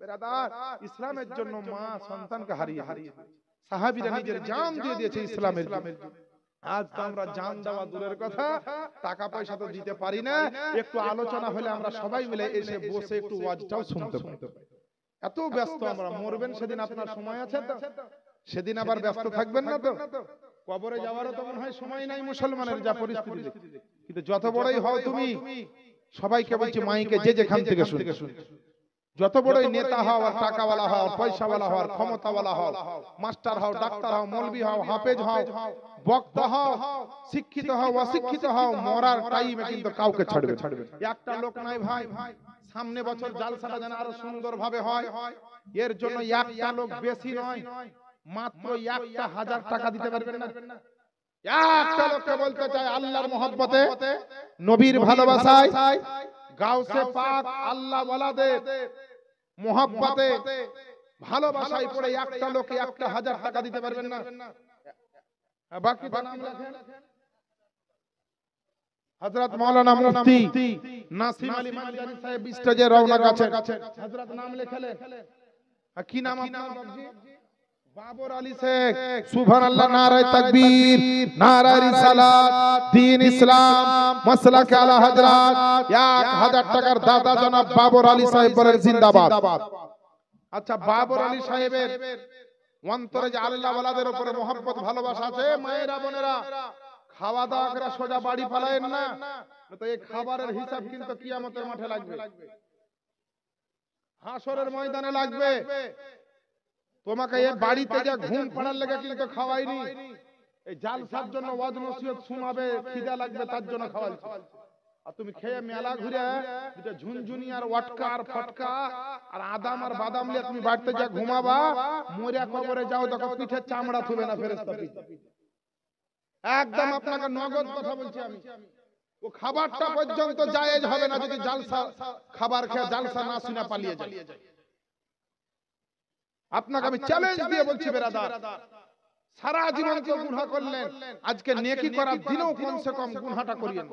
বেরাদার, ইসলামের জন্য মা সন্তানকে হারিয়ে সাহাবীরা নিজের জান দিয়ে দিয়েছে ইসলামের জন্য। আজ তো আমরা জান দেওয়া দূরের কথা, টাকা পয়সা তো দিতে পারি না। একটু আলোচনা হলে আমরা সবাই মিলে এসে বসে একটু ওয়াজটাও শুনতে পাই। এত ব্যস্ত আমরা, মরবেন সেদিন আপনার সময় আছে তো? সেদিন আবার ব্যস্ত থাকবেন না তো? কবরে যাওয়ারও তো মনে হয় সময় নাই মুসলমানের, যা পরিস্থিতি। কিন্তু যত বড়ই হও তুমি, সবাইকে বলছি মাইকে যে যেখান থেকে শুনে, যত বড়ই নেতা হও, আর টাকাওয়ালা হও, পয়সাওয়ালা হও, ক্ষমতাওয়ালা হও, মাস্টার হও, ডাক্তার হও, মৌলবি হও, হাফেজ হও, বক্তা হও, শিক্ষিত হও, অশিক্ষিত হও, মরার টাইমে কিন্তু কাউকে ছাড়বে। একটা লোক নাই ভাই, সামনে বছর জালসাটা যেন আরো সুন্দর ভাবে হয়, এর জন্য একটা লোক বেশি নয়, মাত্র 1000 টাকা দিতে পারবেন না? একটা লোককে বলতে চাই আল্লাহর মহব্বতে, নবীর ভালোবাসায়, গাউসে পাক আল্লাহ ওয়ালাদের মহব্বতে, ভালোবাসায় পড়ে একটা লোকে 1000 টাকা দিতে পারবেন না? বাকি নাম লেখেন হযরত মাওলানা মুফতি নাসিম আলী মানজারি সাহেব স্টেজে রওনা গেছেন। হযরত নাম লেখালে কি নাম আপনার বাবজি? বাবর আলী শেখ। সুবহানাল্লাহ, নারায়ে তাকবীর, নারায়ে রিসালাত, দ্বীন ইসলাম, মাসলাক আলা হযরত। 1000 টাকার দাদা জনাব বাবর আলী সাহেব বলেন জিন্দাবাদ। আচ্ছা, বাবর আলী সাহেবের অন্তরে যে আল্লাহ ওয়ালাদের উপরে মহব্বত ভালোবাসা আছে, মায়েরা বোনেরা, খাওয়া দাওয়া করে সোজা বাড়ি পালায়েন না, তো এই খাবারের হিসাব কিন্তু কিয়ামতের মাঠে লাগবে, হাসরের ময়দানে লাগবে। তোমাকে এই বাড়িতে যা ঘুম পাড়ার লেগে কিন্তু খাওয়াইনি, এই জালসার জন্য ওয়াজ নসিহত শোনাবে, খিদা লাগবে তার জন্য খাওয়াচ্ছে। আর তুমি খেয়ে মেলা ঘুরে দুটো ঝুনঝুনি আর ওয়াটকা আর ফটকা আর আদাম আর বাদাম নিয়ে তুমি বাড়িতে যা ঘুমাবা, মরিয়া কবরে যাও দেখো পিঠের চামড়া থুবে না ফেরেশতা পিঠে। একদম আপনাকে নগদ কথা বলছি আমি। ও খাবারটা পর্যন্ত জায়েজ হবে না যদি জালসা খাবার খেয়ে জালসা না শুনে পালিয়ে যায়। আপনাকে আমি চ্যালেঞ্জ দিয়ে বলছি বেরাদার, সারা জীবন কেউ গুনাহ করলেন, আজকে নেকি করার দিনেও কমসে কম গুনাহটা করিয়েন।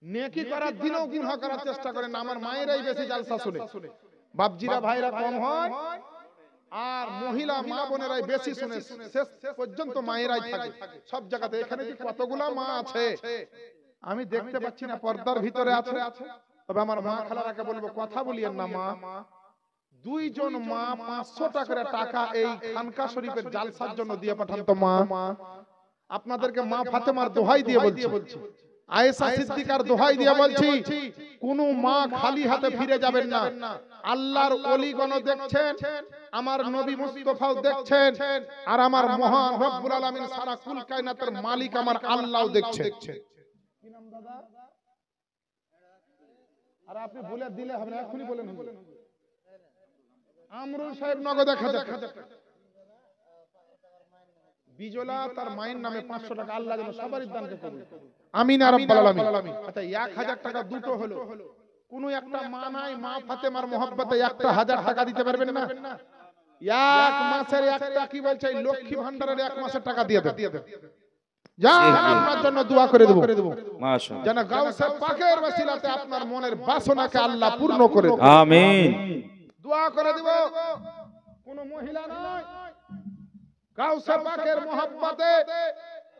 নেকি করার দিনেও গুনাহ করার চেষ্টা করেন। আমার মায়েরাই বেশি জালসা শুনে, বাপজিরা ভাইরা কম হয়, আর মহিলা মা বোনেরাই বেশি শুনে। শেষ পর্যন্ত মায়েরাই থাকে সব জায়গাতে। এখানে কি কতগুলা মা আছে আমি দেখতে পাচ্ছি না, পর্দার ভিতরে আছে। তবে আমার মা খালারাকে বলবো, কথা বলিয়েন না মা। দুইজন মা 500 টাকা এই খানকা শরীফের জালসার জন্য দিয়ে পাঠান তো মা। আপনাদেরকে মা ফাতেমার দোহাই দিয়ে বলছি, আয়েশা সিদ্দিকার দোহাই দিয়ে বলছি, কোন মা খালি হাতে ফিরে যাবেন না। আল্লাহর ওলিগণ দেখছেন, আমার নবী মুস্তাফাও দেখছেন, আর আমার মহান রব্বুল আলামিন সারা কুল কায়নাতের মালিক আমার আল্লাহও দেখছেন। কি নাম দাদা? আর আপনি বলে দিলে হবে না, এখনই বলেন। আমরুল সাহেব নগদ 1000 টাকা। বিজলা তার মায়ের নামে 500 টাকা। আল্লাহ যেন সবারই দানকে কবুল করে। আমিন ইয়া রাব্বাল আলামিন। আচ্ছা 1000 টাকা দুটো হলো, কোন একটা মা নাই মা ফাতেমার মহব্বতে 1000 টাকা দিতে পারবেন না? এক মাসের একটা কি বলছে লক্ষ্মী ভান্ডারের 1 মাসের টাকা দিয়ে দেন। যা আপনার জন্য দোয়া করে দেব মাশাআল্লাহ, যেন গাউসে পাকের ওসিলাতে আপনার মনের বাসনাকে আল্লাহ পূর্ণ করে দেন। আমিন। দোয়া করে দেব। কোন মহিলা নয়, গাউসে পাকের মহব্বতে,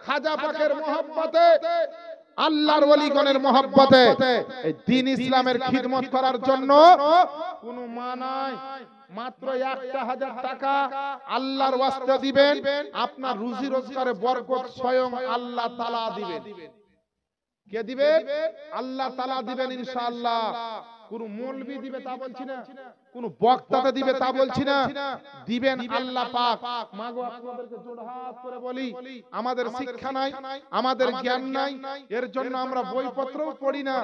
খাজা পাকের মহব্বতে, আল্লাহর ওলিগণের মহব্বতে এই দ্বীন ইসলামের খিদমত করার জন্য কোন মা নাই। মাত্র 1000 টাকা আল্লাহর ওয়াস্তে দিবেন, আপনার রুজি রোজগারে বরকত স্বয়ং আল্লাহ তাআলা দিবেন। কে দিবে? আল্লাহ তাআলা দিবেন ইনশাআল্লাহ। কোন মৌলবি দিবে তা বলছি না, কোন বক্তাতে দিবে তা বলছি না, দিবেন আল্লাহ পাক। মাগো আপনাদেরকে জোড় হাত করে বলি, আমাদের শিক্ষা নাই, আমাদের জ্ঞান নাই, এর জন্য আমরা বইপত্রও পড়ি না,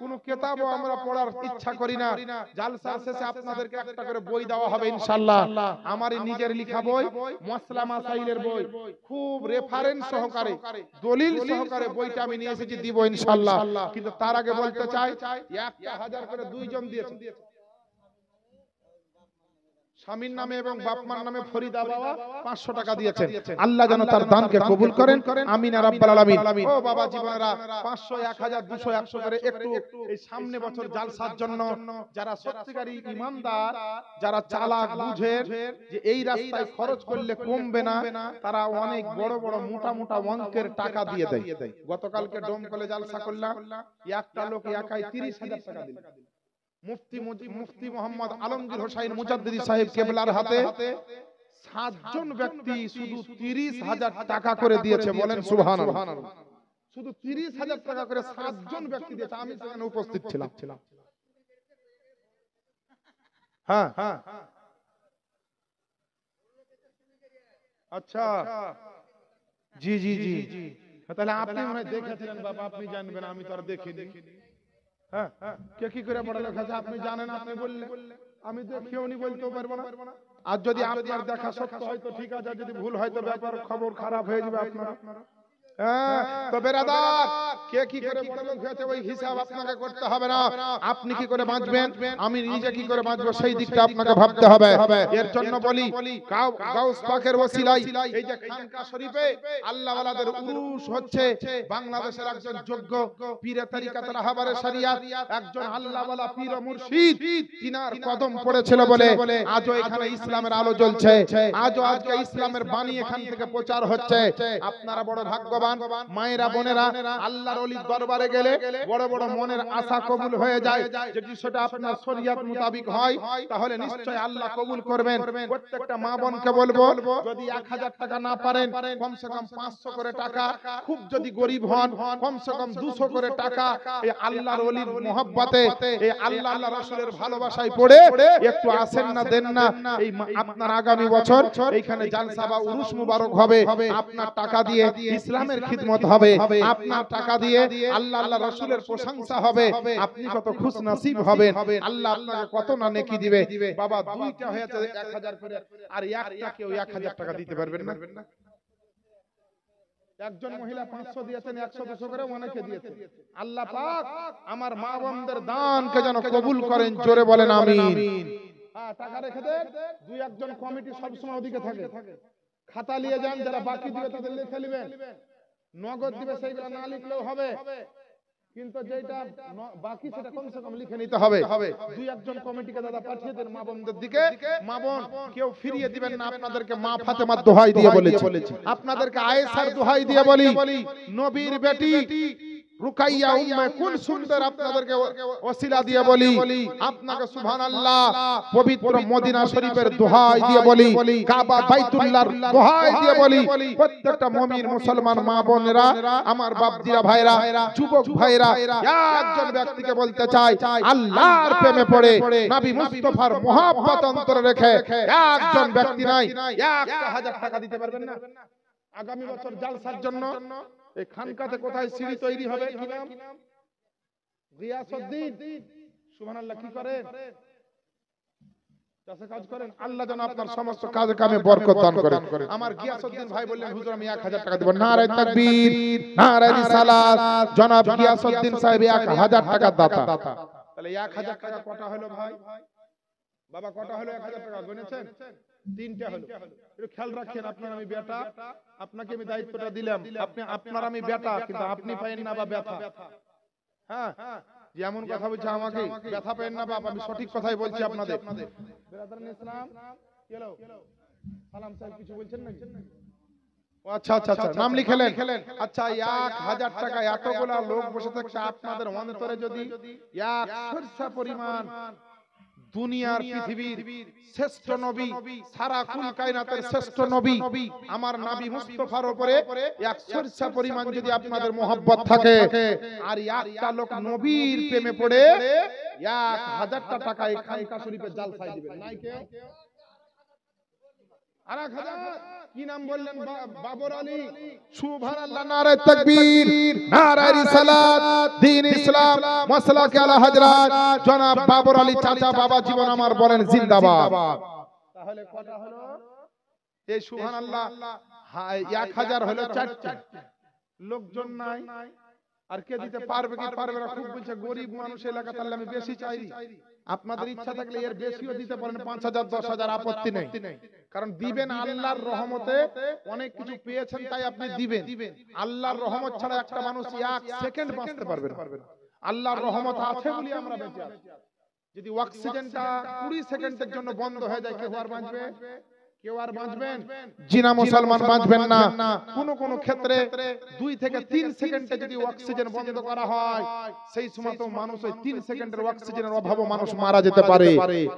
কোন কিতাবও আমরা পড়ার ইচ্ছা করি না। জালসার শেষে আপনাদেরকে একটা করে বই দেওয়া হবে ইনশাআল্লাহ। আমারই নিজের লেখা বই, মসলা মাসাইলের বই, খুব রেফারেন্স সহকারে, দলিল সহকারে বইটা আমি নিয়ে এসেছি, দিব ইনশাআল্লাহ। কিন্তু তার আগে বলতে চাই, 1000 করে দুইজন দিয়েছে, স্বামীর নামে এবং বাপমার নামে ফরিদা বাবা 500 টাকা দিয়েছেন। আল্লাহ যেন তার দানকে কবুল করেন। আমিন ইয়া রাব্বাল আলামিন। ও বাবা জীবনেরা 500 1000 200 100 করে একটু এই সামনে বছর জালসার জন্য যারা সত্যিকারী ইমানদার, যারা চালাক বুঝেন যে এই রাস্তায় খরচ করলে কমবে না, তারা অনেক বড় বড় মোটা মোটা অঙ্কের টাকা দিয়ে দেয়। গতকালকে ডোমকলে জালসা করলাম, একটা লোক একাই 30000 টাকা দিল। মুফতি মোহাম্মদ আলমগীর হোসাইন মুজাদ্দিদি সাহেব কেবলার হাতে 7 জন ব্যক্তি শুধু 30000 টাকা করে দিয়েছে। বলেন সুবহানাল্লাহ। শুধু 30000 টাকা করে 7 জন ব্যক্তি দিয়েছে। আমি সেখানে উপস্থিত ছিলাম। হ্যাঁ, আচ্ছা, জি জি জি, তাহলে আপনি মনে হয় দেখেছিলেন বাবা, আপনি জানবেন, আমি তো আর দেখিনি। হ্যাঁ, কে কি করে পড়ালেখা আছে আপনি জানেন, আপনি বললেন, আমি দেখেও নি, বলতেও পারবো না। আর যদি আপনার দেখা সত্য হয় তো ঠিক আছে, যদি ভুল হয় তো ব্যাপার খবর খারাপ হয়ে যাবে আপনার। তো বেরাদার, কে কি করে পড়ালেখা হয়েছে ওই হিসাব আপনাকে করতে হবে না। আপনি কি করে বাঁচবেন, আমি নিজে কি করে বাঁচবো, সেই দিকটা আপনাকে ভাবতে হবে। এর জন্য বলি, গাউস পাকের ওসিলায় এই যে খানকা শরীফে আল্লাহ ওয়ালাদের উরুস হচ্ছে, বাংলাদেশের একজন যোগ্য পীরে তরিকাত রাহবারে শরিয়াত, একজন আল্লাহ ওয়ালা পীর ও মুর্শিদ, তিনার কদম পড়েছিল বলে আজও এখানে ইসলামের আলো জ্বলছে, আজকে ইসলামের বাণী এখান থেকে প্রচার হচ্ছে। আপনারা বড় ভাগ্যবান। ভাগ্যবান মায়েরা বোনেরা, আল্লাহর ওলির দরবারে গেলে বড় বড় মনের আশা কবুল হয়ে যায়। যদি সেটা আপনার শরীয়ত মোতাবিক হয় তাহলে নিশ্চয় আল্লাহ কবুল করবেন। প্রত্যেকটা মা বোনকে বলবো, যদি 1000 টাকা না পারেন কমসে কম 500 করে টাকা, খুব যদি গরিব হন কমসে কম 200 করে টাকা এই আল্লাহর ওলির মহব্বতে, এই আল্লাহ রাসূলের ভালোবাসায় পড়ে একটু আসেন না, দেন না। এই আপনার আগামী বছর এইখানে জালসা বা উরুস মুবারক হবে, আপনার টাকা দিয়ে ইসলামের খিদমত হবে, আপনার টাকা দিয়ে আল্লাহ রাসূলের প্রশংসা হবে, আপনি কত খুশনসিব হবেন। আল্লাহ আপনাকে কত না নেকি দিবে। বাবা দুইটা হয়েছে 1000 করে, আর একটা কেউ 1000 টাকা দিতে পারবেন না। একজন মহিলা 500 দিয়েছেন, 100-200 করে অনেকে দিয়েছেন। আল্লাহ পাক আমার মা বোনদের দানকে যেন কবুল করেন, জোরে বলেন আমিন। হ্যাঁ, টাকা রেখে দেন। দুই একজন কমিটি সবসময় ওদিকে থাকে, খাতা নিয়ে যান, যারা বাকি দিবে তাদের লিখে নেবেন। নগদ দিবে সেইগুলো না লিখলেও হবে, কিন্তু যেটা বাকি সেটা কমসে কম লিখে নিতে হবে। দুই একজন কমিটিকে দাদা পাঠিয়ে দেন মা বোনদের দিকে। মা বোন কেউ ফিরিয়ে দিবেন না, আপনাদেরকে মা ফাতেমার দোহাই দিয়ে বলেছি, আপনাদেরকে আয়েশার দোহাই দিয়ে বলি, নবীর বেটি রুকাইয়া উম্মে কুলসুমদের আপনাদেরকে ওসিলা দিয়ে বলি, আপনাকে সুবহানাল্লাহ পবিত্র মদিনা শরীফের দোহাই দিয়ে বলি, কাবা বাইতুল্লাহর দোহাই দিয়ে বলি, প্রত্যেকটা মুমিন মুসলমান মা বোনেরা, আমার বাপজিরা ভাইরা, যুবক ভাইরা, একজন ব্যক্তিকে বলতে চাই, আল্লাহর প্রেমে পড়ে নবী মুস্তাফার মহব্বত অন্তরে রেখে একজন ব্যক্তি নাই 1000 টাকা দিতে পারবেন না? আগামী বছর জালসার জন্য এই খানকাতে কোথায় সিঁড়ি তৈরি হবে, কি নাম? গিয়াসউদ্দিন। সুবহানাল্লাহ। কি করেন? চাষে কাজ করেন। আল্লাহ যেন আপনার সমস্ত কাজে কামে বরকত দান করেন। আমার গিয়াসউদ্দিন ভাই বললেন, হুজুর আমি 1000 টাকা দেব। নারায়ে তাকবীর, নারায়ে রিসালাত। জনাব গিয়াসউদ্দিন সাহেব 1000 টাকা দাতা। তাহলে 1000 টাকা কটা হলো ভাই? বাবা কটা হলো? 1000 টাকা গুনেছেন? 3টা হলো। একটু খেয়াল রাখেন, আপনার আমি বেটা, আপনাকে আমি দায়িত্বটা দিলাম, আপনার আমি বেটা, কিন্তু আপনি পাইেন না বা ব্যথা। হ্যাঁ, যেমন কথা বলছে আমাকে ব্যথা পাইেন না বাপ, আমি সঠিক কথাই বলছি আপনাদের। বেরাদারান ইসলাম, চলো সালাম সাহেব কিছু বলছেন নাকি? আচ্ছা আচ্ছা আচ্ছা, নাম লিখলেন। আচ্ছা, 1000 টাকা এতগুলা লোক বসে থাকছে, আপনাদের অন্তরে যদি 1 সরষা পরিমাণ দুনিয়ার পৃথিবীর শ্রেষ্ঠ নবী, সারা কুল কায়নাতের শ্রেষ্ঠ নবী আমার নবী মুস্তাফার উপরে 1 সরষা পরিমাণ যদি আপনাদের মহব্বত থাকে, আর একটা লোক নবীর প্রেমে পড়ে 1000 টাকা এই খানকা শরীফের জালসায় দিবেন, নাই কেউ? আর 1000 কি নাম বললেন? বাবর আলী। সুবহানাল্লাহ। নারায়ে তাকবীর, নারায়ে রিসালাত। দ্বীন ইসলাম মাসলাকে আলা হযরত জনাব বাবর আলী চাচা বাবা জীবন আমার বলেন জিন্দাবাদ। তাহলে কটা হলো? এই সুবহানাল্লাহ 1000 হলো 4টা। লোকজন নাই, আর কে দিতে পারবে কি পারবে না? খুব বলছে গরিব মানুষ এলাকা, তাহলে আমি বেশি চাই। আপনাদের ইচ্ছা থাকলে এর বেশিও দিতে পারেন, 5000 10,000, আপত্তি নেই। কারণ দিবেন আল্লাহর রহমতে, অনেক কিছু পেয়েছেন তাই আপনি দিবেন। আল্লাহর রহমত ছাড়া একটা মানুষ 1 সেকেন্ড বাঁচতে পারবে না। আল্লাহর রহমত আছে বলি আমরা বেঁচে আছি। যদি অক্সিজেনটা 20 সেকেন্ডের জন্য বন্ধ হয়ে যায়, কেউ আর বাঁচবে? কেউ আর বাঁচবেন? জিনা মুসলমান বাঁচবেন না। কোন কোন ক্ষেত্রে 2 থেকে 3 সেকেন্ডে যদি অক্সিজেন বন্ধ করা হয়, সেই সময় তো মানুষ ওই 3 সেকেন্ডের অক্সিজেনের অভাবে মানুষ মারা যেতে পারে।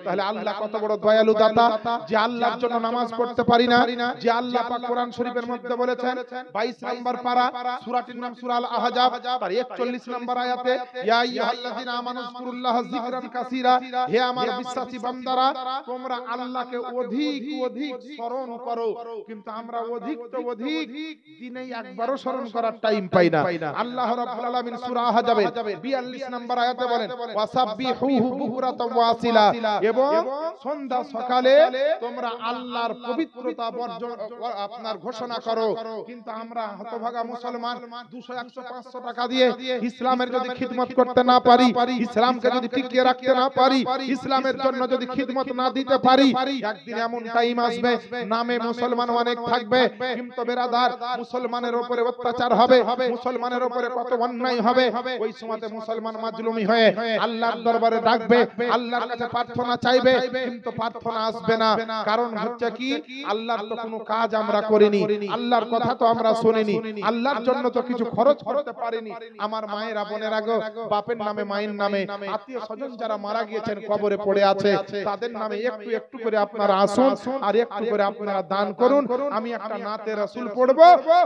তাহলে আল্লাহ কত বড় দয়ালু দাতা, যে আল্লাহর জন্য নামাজ পড়তে পারি না, যে আল্লাহ পাক কোরআন শরীফের মধ্যে বলেছেন 22 নম্বর পারা, সূরাটির নাম সূরা আল আহজাব, তার 41 নম্বর আয়াতে, ইয়া আইয়ুহাল্লাযিনা আমানু যিকুরুল্লাহা যিকরান কাসীরা, হে আমার বিশ্বাসী বান্দারা তোমরা আল্লাহকে অধিক অধিক স্মরণ করো। কিন্তু আমরা অধিক তো অধিক দিনে একবারও স্মরণ করার টাইম পাই না। আল্লাহ রাব্বুল আলামিন সূরা আহজাবের 42 নম্বর আয়াতে বলেন, ওয়াসাব্বিহুহু বুকরাতাও ওয়াসিলা, এবং সন্ধ্যা সকালে তোমরা আল্লাহর পবিত্রতা বর্জন আপনার ঘোষণা করো। কিন্তু আমরা হতভাগা মুসলমান 200 100 500 টাকা দিয়ে ইসলামের যদি খিদমত করতে না পারি, ইসলামকে যদি টিকিয়ে রাখতে না পারি, ইসলামের জন্য যদি খিদমত না দিতে পারি, একদিন এমন টাইম আসবে আসবে, নামে মুসলমান অনেক থাকবে, কিন্তু বেরাদার মুসলমানের উপরে অত্যাচার হবে, মুসলমানের উপরে কত অন্যায় হবে। ওই সময়তে মুসলমান মাজলুমি হয়ে আল্লাহর দরবারে ডাকবে, আল্লাহর কাছে প্রার্থনা চাইবে, কিন্তু প্রার্থনা আসবে না। কারণ হচ্ছে কি, আল্লাহর তো কোনো কাজ আমরা করিনি, আল্লাহর কথা তো আমরা শুনিনি, আল্লাহর জন্য তো কিছু খরচ করতে পারিনি। আমার মায়েরা বোনেরা গো, বাপের নামে মায়ের নামে আত্মীয় স্বজন যারা মারা গিয়েছেন কবরে পড়ে আছে, তাদের নামে একটু একটু করে আপনারা আসুন আর একটু করে আপনারা দান করুন। আমি একটা নাতে রাসূল পড়ব,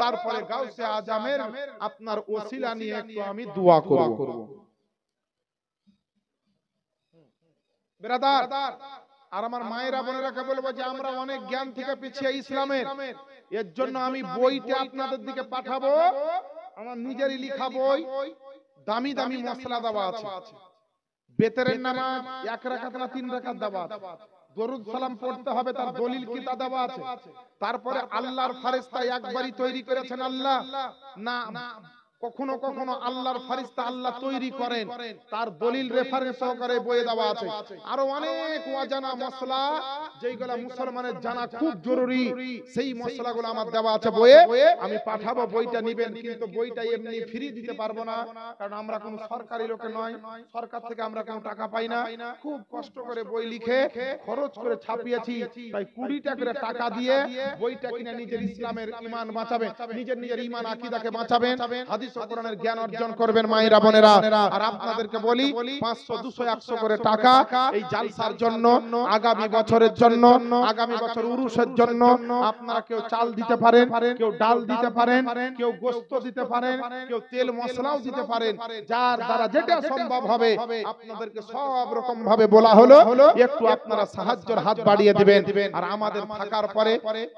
তারপরে গাউসে আজমের আপনার ওসিলা নিয়ে একটু আমি দোয়া করব। ব্রাদার আর আমার মায়েরা বোনেরাকে বলবো যে আমরা অনেক জ্ঞান থেকে পিছিয়ে ইসলামের, এর জন্য আমি বইটা আপনাদের দিকে পাঠাবো, আমার নিজেরই লেখা বই, দামি দামি মশলা দেওয়া আছে। বেতেরের নামাজ 1 রাকাত না 3 রাকাত দেওয়া আছে, দরুদ সালাম পড়তে হবে তার দলিল কিতাব দেওয়া আছে। তারপরে আল্লাহর ফেরেশতা একবারই তৈরি করেছেন আল্লাহ না, কখনো কখনো আল্লাহর ফেরেশতা আল্লাহ তৈরি করেন, তার দলিল রেফারেন্স সহকারে বইয়ে দেওয়া আছে। আরো অনেক অজানা মশলা যেগুলা মুসলমানের জানা খুব জরুরি, সেই মশলাগুলো আমার দেওয়া আছে বইয়ে, আমি পাঠাবো, বইটা নেবেন। কিন্তু বইটা এমনি ফ্রি দিতে পারবো না, কারণ আমরা কোনো সরকারি লোকে নয়, সরকার থেকে আমরা কোনো টাকা পাই না। খুব কষ্ট করে বই লিখে খরচ করে ছাপিয়েছি, তাই 20 টাকা করে টাকা দিয়ে বইটা কিনে নিজের ইসলামের ঈমান বাঁচাবেন, নিজের ঈমান আকীদাকে বাঁচাবেন, হাদিস ও কোরআনের জ্ঞান অর্জন করবেন মায়েরা বোনেরা। আর আপনাদেরকে বলি 500 200 100 করে টাকা এই জালসার জন্য, আগামী বছরের জন্য, আগামী বছর উরুসের জন্য আপনারা কেউ চাল দিতে পারেন, কেউ ডাল দিতে পারেন, কেউ গোশত দিতে পারেন, কেউ তেল মশলাও দিতে পারেন, যার দ্বারা যেটা সম্ভব হবে আপনাদেরকে সব রকম ভাবে বলা হলো, একটু আপনারা সাহায্যের হাত বাড়িয়ে দিবেন। আর আমাদের থাকার পরে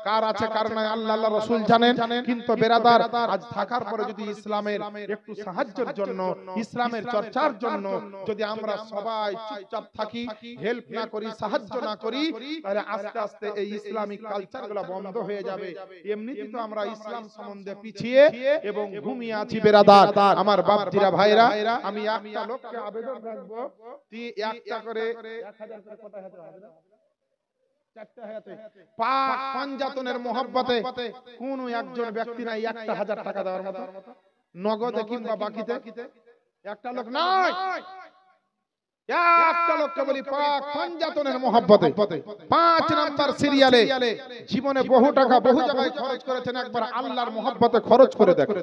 কার আছে কার নাই আল্লাহ রাসূল জানেন, কিন্তু বেরাদার আজ থাকার পরে যদি ইসলামের একটু সাহায্যের জন্য, ইসলামের চর্চার জন্য যদি আমরা সবাই চুপচাপ থাকি, হেল্প না করি, সাহায্য না করি, তাহলে আস্তে আস্তে এই ইসলামিক কালচারগুলো বন্ধ হয়ে যাবে। এমনিতেই তো আমরা ইসলাম সম্বন্ধে পিছিয়ে এবং ঘুমিয়ে আছি বেরাদার। আমার বাপজিরা ভাইরা, আমি একটা লোককে আবেদন রাখবো, একটা করে 1000 করে কত হাতে হবে, পাক পাঞ্জাতনের মহব্বতে কোন একজন ব্যক্তি নাই 1000 টাকা দেওয়ার মতো, নগদে কিংবা বাকিতে একটা লোক নাই। একটা লোককে বলি পাক পাঞ্জাতনের মহব্বতে 5 নাম্বার সিরিয়ালে জীবনে বহু টাকা বহু জায়গায় খরচ করেছেন, একবার আল্লাহর মহব্বতে খরচ করে দেখেন,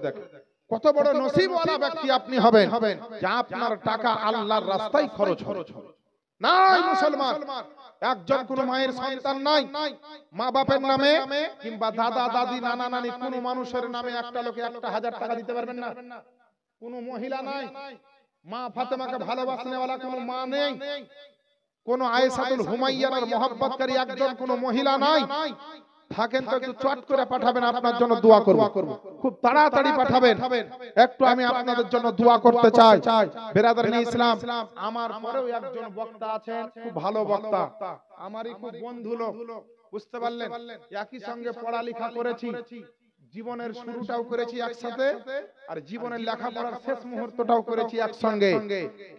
কত বড় নসিবওয়ালা ব্যক্তি আপনি হবেন যে আপনার টাকা আল্লাহর রাস্তায় খরচ হবে। নাই মুসলমান একজন কোন মায়ের সন্তান নাই, মা বাপের নামে কিংবা দাদা দাদি নানা নানি কোন মানুষের নামে একটা লোকে 1000 টাকা দিতে পারবেন না। কোন মহিলা নাই, মা ফাতেমাকে ভালোবাসনেওয়ালা কোন মা নেই, কোন আয়েশাতুল হুমাইয়ার মহব্বতকারী একজন কোন মহিলা নাই। থাকেন তো একটু চট করে পাঠাবেন, আপনার জন্য দোয়া করব, খুব তাড়াতাড়ি পাঠাবেন। একটু আমি আপনাদের জন্য দোয়া করতে চাই। বেরাদারিন ইসলাম, আমার পরেও একজন বক্তা আছেন, খুব ভালো বক্তা, আমারই খুব বন্ধু লোক, বুঝতে পারলেন, একই সঙ্গে পড়ালেখা করেছি, জীবনের শুরুটাও করেছি একসাথে, আর জীবনের লেখাপড়ার শেষ মুহূর্তটাও করেছি একসঙ্গে,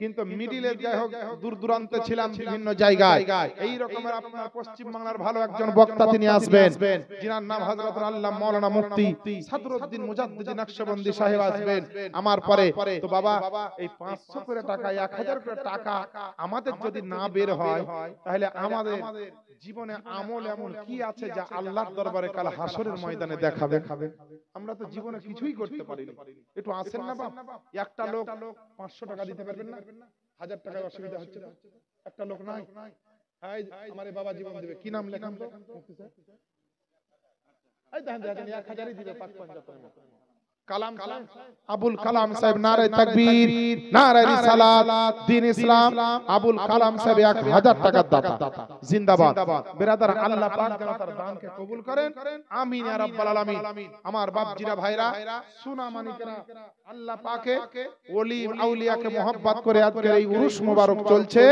কিন্তু মিডিলে যাই হোক দূর দূরান্তে ছিলাম বিভিন্ন জায়গায়। এই রকমের আপনার পশ্চিম বাংলার ভালো একজন বক্তা তিনি আসবেন, যিনার নাম হযরত আল্লাহ মাওলানা মুফতি সাদরুদ্দিন মুজাদ্দিদি নকশবন্দি সাহেব আসবেন আমার পরে। তো বাবা এই 500 করে টাকা 1000 করে টাকা আমাদের যদি না বের হয়, তাহলে আমাদের জীবনে আমল এমন কি আছে যা আল্লাহর দরবারে কাল হাসরের ময়দানে দেখাবে? আমরা তো জীবনে কিছুই করতে পারিনি। একটু আসেন না বাপ, একটা লোক 500 টাকা দিতে পারবেন না, 1000 টাকায় অসুবিধা হচ্ছে না, একটা লোক নাই। আমার বাবা জীবন দিবে, কি নাম লেখান তো মুফতি স্যার, এই দেখেন 1000ই দিবে পাক পাঞ্জাতনের মতো। কালাম আবুল কালাম সাহেব, নারে তাকবীর, নারে রিসালাত, দ্বীন ইসলাম, আবুল কালাম সাহেব 1000 টাকার দাতা, জিন্দাবাদ। বেরাদার আল্লাহ পাক যেন তার দানকে কবুল করেন, আমিন ইয়া রাব্বাল আলামিন। আমার বাপজিরা ভাইরা, সোনা মানিকেরা, আল্লাহ পাকে ওলি আউলিয়াকে মহব্বত করে আজকের এই উরুস মোবারক চলছে,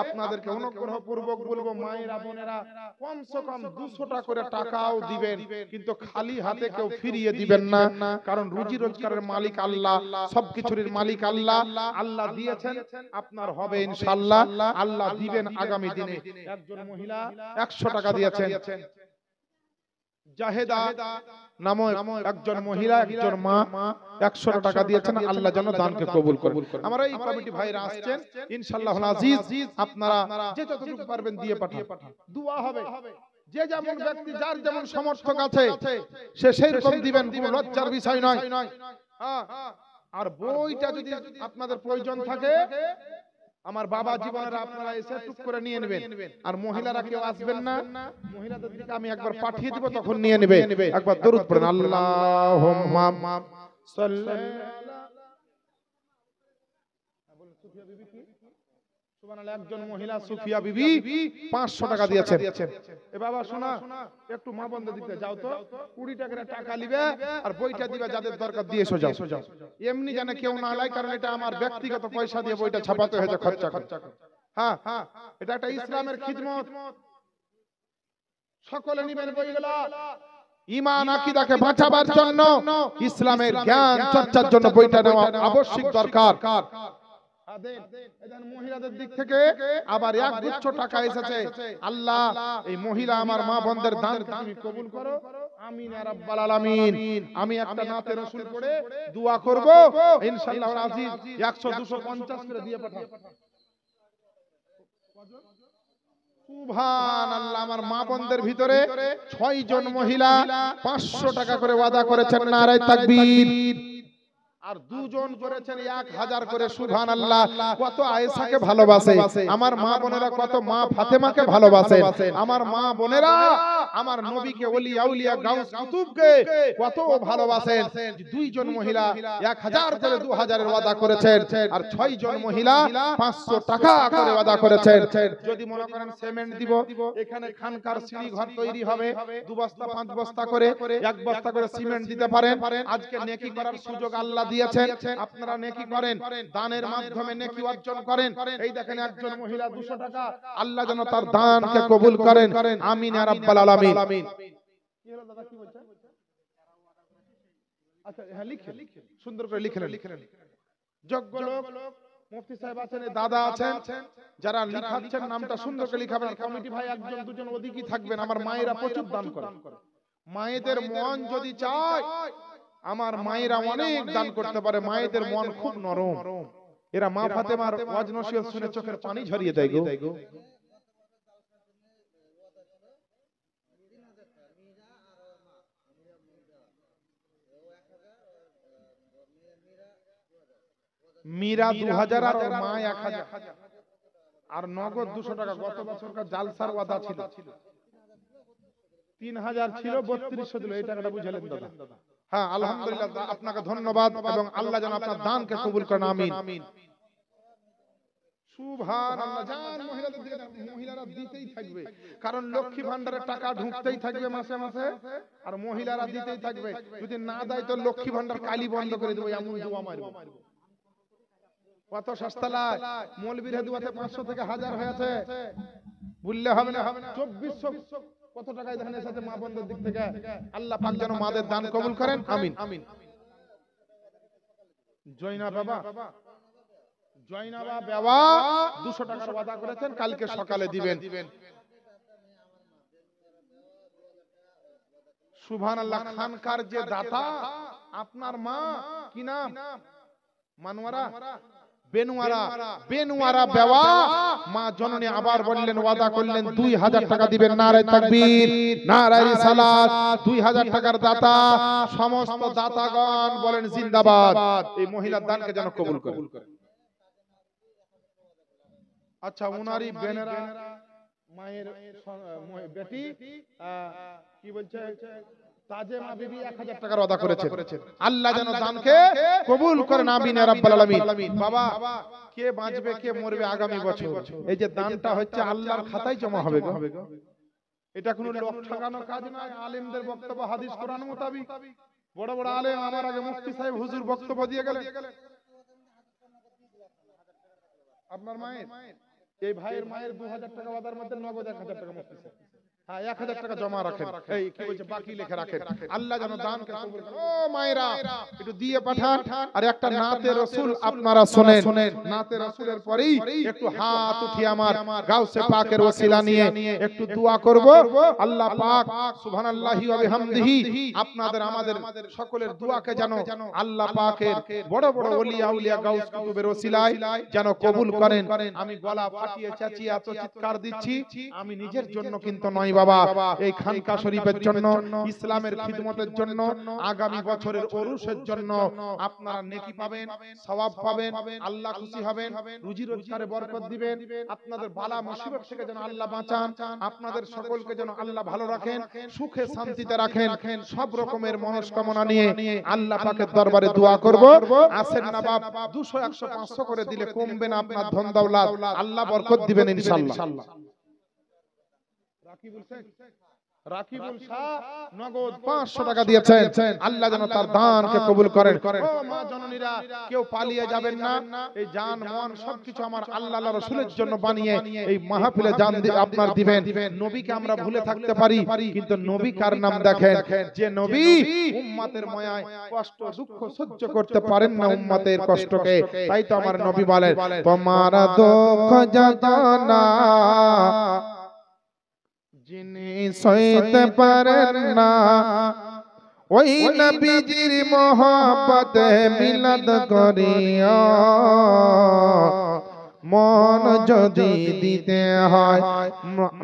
আপনাদেরকে অনুগ্রহ পূর্বক বলবো মায়েরা বোনেরা, কমসে কম 200 টাকা করে টাকাও দিবেন, কিন্তু খালি হাতে কেউ ফিরিয়ে দিবেন না, কারণ রুজি রোজগারের মালিক আল্লাহ, সবকিছুর মালিক আল্লাহ। আল্লাহ দিয়েছেন, আপনার হবে ইনশাআল্লাহ, আল্লাহ দিবেন আগামী দিনে। একজন মহিলা 100 টাকা দিয়েছেন, জাহেদা নামক একজন মহিলা, একজন মা 100 টাকা দিয়েছেন। আল্লাহ যেন দানকে কবুল করেন। আমরা এই কমিটি ভাইরা আসছেন, ইনশাআল্লাহুল আজিজ আপনারা যে যতটুকু পারবেন দিয়ে পাঠান, দোয়া হবে। যে যেমন ব্যক্তি যার যেমন সমর্থক আছে সে সেই রকম দিবেন, কোনো লজ্জার বিষয় নয়। হ্যাঁ, আর বইটা যদি আপনাদের প্রয়োজন থাকে, আমার বাবা জীবনের আপনারা এসে টুক করে নিয়ে নেবেন। আর মহিলারা কেউ আসবেন না, মহিলাদের দিকে আমি একবার পাঠিয়ে দিব, তখন নিয়ে নেবে। একবার দরুদ পড়েন, আল্লাহুম্মা সাল্লি আলা। সুফিয়া বিবি কি? সুবহানাল্লাহ, একজন মহিলা সুফিয়া বিবি 500 টাকা দিয়েছেন। এ বাবা শোনা, একটু মা বন্ধ দিতে যাও তো, 20 টাকার টাকা নিবে আর বইটা দিবে, যাদের দরকার দিয়ে এসো যাও। এমনি জানে কেউ না লাই, কারণ এটা আমার ব্যক্তিগত পয়সা দিয়ে বইটা ছাপাতে হয়েছে, খরচা করে। হ্যাঁ, এটা একটা ইসলামের খিদমত। সকলে নিবেন বইগুলা, ঈমান আকীদাকে বাঁচাবার জন্য, ইসলামের জ্ঞান চর্চার জন্য বইটা নেওয়া আবশ্যক দরকার। মহিলাদের দিক থেকে আবার 1 গুচ্ছ টাকা এসেছে। আল্লাহ এই মহিলা আমার মা বোনদের দান তুমি কবুল করো, আমিন ইয়া রাব্বাল আলামিন। আমি একটা নাতে রাসূল পড়ে দোয়া করব, ইনশাআল্লাহুল আজিজ 100 250 করে দিয়ে পাঠাও। সুবহানাল্লাহ, আমার মা বোনদের ভিতরে 6 জন মহিলা 500 টাকা করে ওয়াদা করেছেন, নারায়ে তাকবীর। আর 2 জন করেছেন 1000 করে। সুবহানাল্লাহ, কত আয়েশাকে ভালোবাসে আমার মা বোনেরা, কত মা ফাতেমাকে ভালোবাসে আমার মা বোনেরা, আমার নবীকে, ওলি আউলিয়া গাউস কুতুবকে কত ভালোবাসেন। 2 জন মহিলা 1000 করে 2000 এর ওয়াদা করেছেন, আর 6 জন মহিলা 500 টাকা করে ওয়াদা করেছেন। যদি মনে করেন সিমেন্ট দিব, এখানে খানকার সিঁড়ি ঘর তৈরি হবে, 2 বস্তা 5 বস্তা করে, 1 বস্তা করে সিমেন্ট দিতে পারেন। আজকে নেকি করার সুযোগ আল্লাহ দিয়েছেন, আপনারা নেকি করেন, দানের মাধ্যমে নেকি অর্জন করেন। এই দেখেন একজন মহিলা 200 টাকা, আল্লাহ যেন তার দানকে কবুল করেন, আমিন ইয়া রাব্বাল আলামিন। কি হলো দাদা, কি বলছেন? আচ্ছা হ্যাঁ, লিখেন, সুন্দর করে লিখেন। যোগ্য লোক মুফতি সাহেব আছেন, দাদা আছেন, যারা লিখাচ্ছেন নামটা সুন্দর করে লিখাবেন। কমিটি ভাই 1 জন 2 জন ওদিকেই থাকবেন। আমার মায়েরা প্রচুর দান করেন, মায়েদের মন যদি চায়, আমার মায়েরা অনেক দান করতে পারে। মায়েদের মন খুব নরম, এরা মা ফাতেমার ওয়াজ নসিহত শুনে চোখের পানি ঝরিয়ে দেয় গো। মীরা 2000 আর ওর মা 1000, আর নগদ 200 টাকা। গত বছরকার জালসার ওয়াদা ছিল 3000 ছিল, 3200 দিল। এই টাকাটা বুঝালেন দাদা? হ্যাঁ, আলহামদুলিল্লাহ, আপনাকে ধন্যবাদ, এবং আল্লাহ যেন আপনার দানকে কবুল করেন, আমিন। সুবহানাল্লাহ, জান মহিলাদের দিকে, মহিলারা দিতেই থাকবে, কারণ লক্ষ্মী ভান্ডারের টাকা ঢুকতেই থাকবে মাসে মাসে, আর মহিলারা দিতেই থাকবে। যদি না দেয় তো লক্ষ্মী ভান্ডার কালি বন্ধ করে দেবো, এমন দোয়া মারব। কত সস্তা লাই, মৌলবীর দুয়াতে 500 থেকে 1000 হয়েছে, বললে হবে না। 2400 কত টাকায় দেখেন এর সাথে মা বন্ধের দিক থেকে। আল্লাহ পাক যেন মাদের দান কবুল করেন, আমিন। জয়নাবা বাবা 200 টাকার ওয়াদা করেছেন, কালকে সকালে দিবেন। সুবহানাল্লাহ, খানকার যে দাতা, আপনার মা কি নাম? মানওয়ারা বেনুয়ারা বেওয়া মা জননী আবার বললেন, ওয়াদা করলেন 2000 টাকা দিবেন। নারায়ে তাকবীর, নারায়ে রিসালাত। 2000 টাকার দাতা, সমস্ত দাতাগণ বলেন জিন্দাবাদ। এই মহিলার দানকে যেন কবুল করেন। আচ্ছা, উনারই বেনেরা মায়ের বেটি কি বলছে, তাজেমা বিবি 1000 টাকার ওয়াদা করেছেন। আল্লাহ যেন দানকে কবুল করেন, আমিন ইয়া রাব্বাল আলামিন। বাবা, কে বাঁচবে কে মরবে আগামী বছর, এই যে দানটা হচ্ছে আল্লাহর খাতায় জমা হবে গো। এটা কোনো লোক ঠকানো কাজ নয়। আলেমদের বক্তব্য হাদিস কোরআন মোতাবেক। বড় বড় আলেম আমার আগে মুফতি সাহেব হুজুর বক্তব্য দিয়ে গেলেন। আপনার মায়ের, এই ভাইয়ের মায়ের 2000 টাকা ওয়াদার মধ্যে নগদ 1000 টাকা মুফতি সাহেব। হ্যাঁ 1000 টাকা জমা রাখেন, এই কি বলছে বাকি লিখে রাখেন, আল্লাহ যেন দানকে কবুল করে। ও মায়েরা একটু দিয়ে পাঠান। আর একটা নাতে রাসূল আপনারা শুনেন, নাতে রাসূলের পরেই একটু হাত উঠিয়ে আমার গাউসে পাকের ওসিলা নিয়ে একটু দোয়া করব। আল্লাহ পাক সুবহানাল্লাহি ওয়া বিহামদিহি আপনাদের আমাদের সকলের দোয়াকে যেন আল্লাহ পাকের বড় বড় ওলি আউলিয়া গাউস কুতুবের ওসিলায় যেন কবুল করেন। আমি গলা ফাটিয়ে চেঁচিয়ে এত চিৎকার দিচ্ছি, আমি নিজের জন্য কিন্তু নয় বাবা, এই খানকা শরীফের জন্য, ইসলামের খিদমতের জন্য, আগামী বছরের ওরুসের জন্য আপনারা নেকি পাবেন, সওয়াব পাবেন, আল্লাহ খুশি হবেন, রুজি রোজগারে বরকত দিবেন, আপনাদের বালা মুসিবত থেকে যেন আল্লাহ বাঁচান, আপনাদের সকলকে যেন আল্লাহ ভালো রাখেন, সুখে শান্তিতে রাখেন। সব রকমের মনস্কামনা নিয়ে আল্লাহ পাকের দরবারে দোয়া করব। আসেন না বাপ, 200 100 500 করে দিলে কমবে না আপনার ধন দৌলত, আল্লাহ বরকত দিবেন ইনশাআল্লাহ। রাকিবুল শেখ, রাকিবুল শাহ নগদ 500 টাকা দিয়েছেন, আল্লাহ যেন তার দানকে কবুল করেন। ও মা জননীরা, কেউ পালিয়ে যাবেন না, এই জান মন সবকিছু আমার আল্লাহ রাসূলের জন্য বানিয়ে এই মাহফিলে জান আপনার দিবেন। নবীকে আমরা ভুলে থাকতে পারি, কিন্তু নবী কার নাম দেখেন, যে নবী উম্মতের মায়ায় কষ্ট দুঃখ সহ্য করতে পারেন না উম্মতের কষ্টকে, তাই তো আমার নবী বলেন তোমার দুঃখ যাতনা যিনি সইতে পারেন না, ওই নবীজির মোহব্বতে মিলাদ করিয়া মন যদি দিতে হয়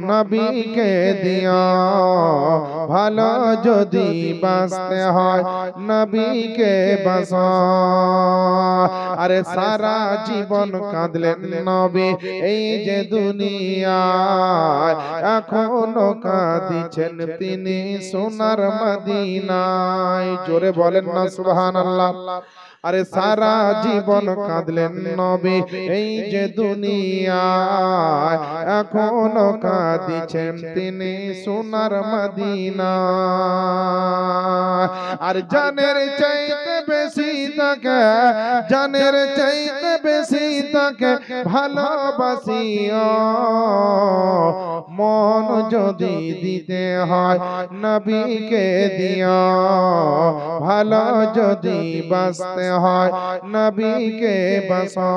নবীকে দিও, ভালো যদি বাঁচতে হয় নবীকে বাঁচো। আরে সারা জীবন কাঁদলেন নবী এই যে দুনিয়ায়, এখনো কাঁদিছেন তিনি সোনার মদিনায়। জোরে বলেন না সুবহানাল্লাহ। আরে সারা জীবন কাঁদলেন নবী এই যে দুনিয়ায়, এখনো কাঁদিছেন তিনি সোনার মদিনায়। আর জানের চাইতে বেশি তাকে, জানের চাইতে বেশি তাকে ভালোবাসিও, মন যদি দিতে হয় নবীকে দিও, ভালো যদি বাঁচতে হয় নবীকে বাঁচো।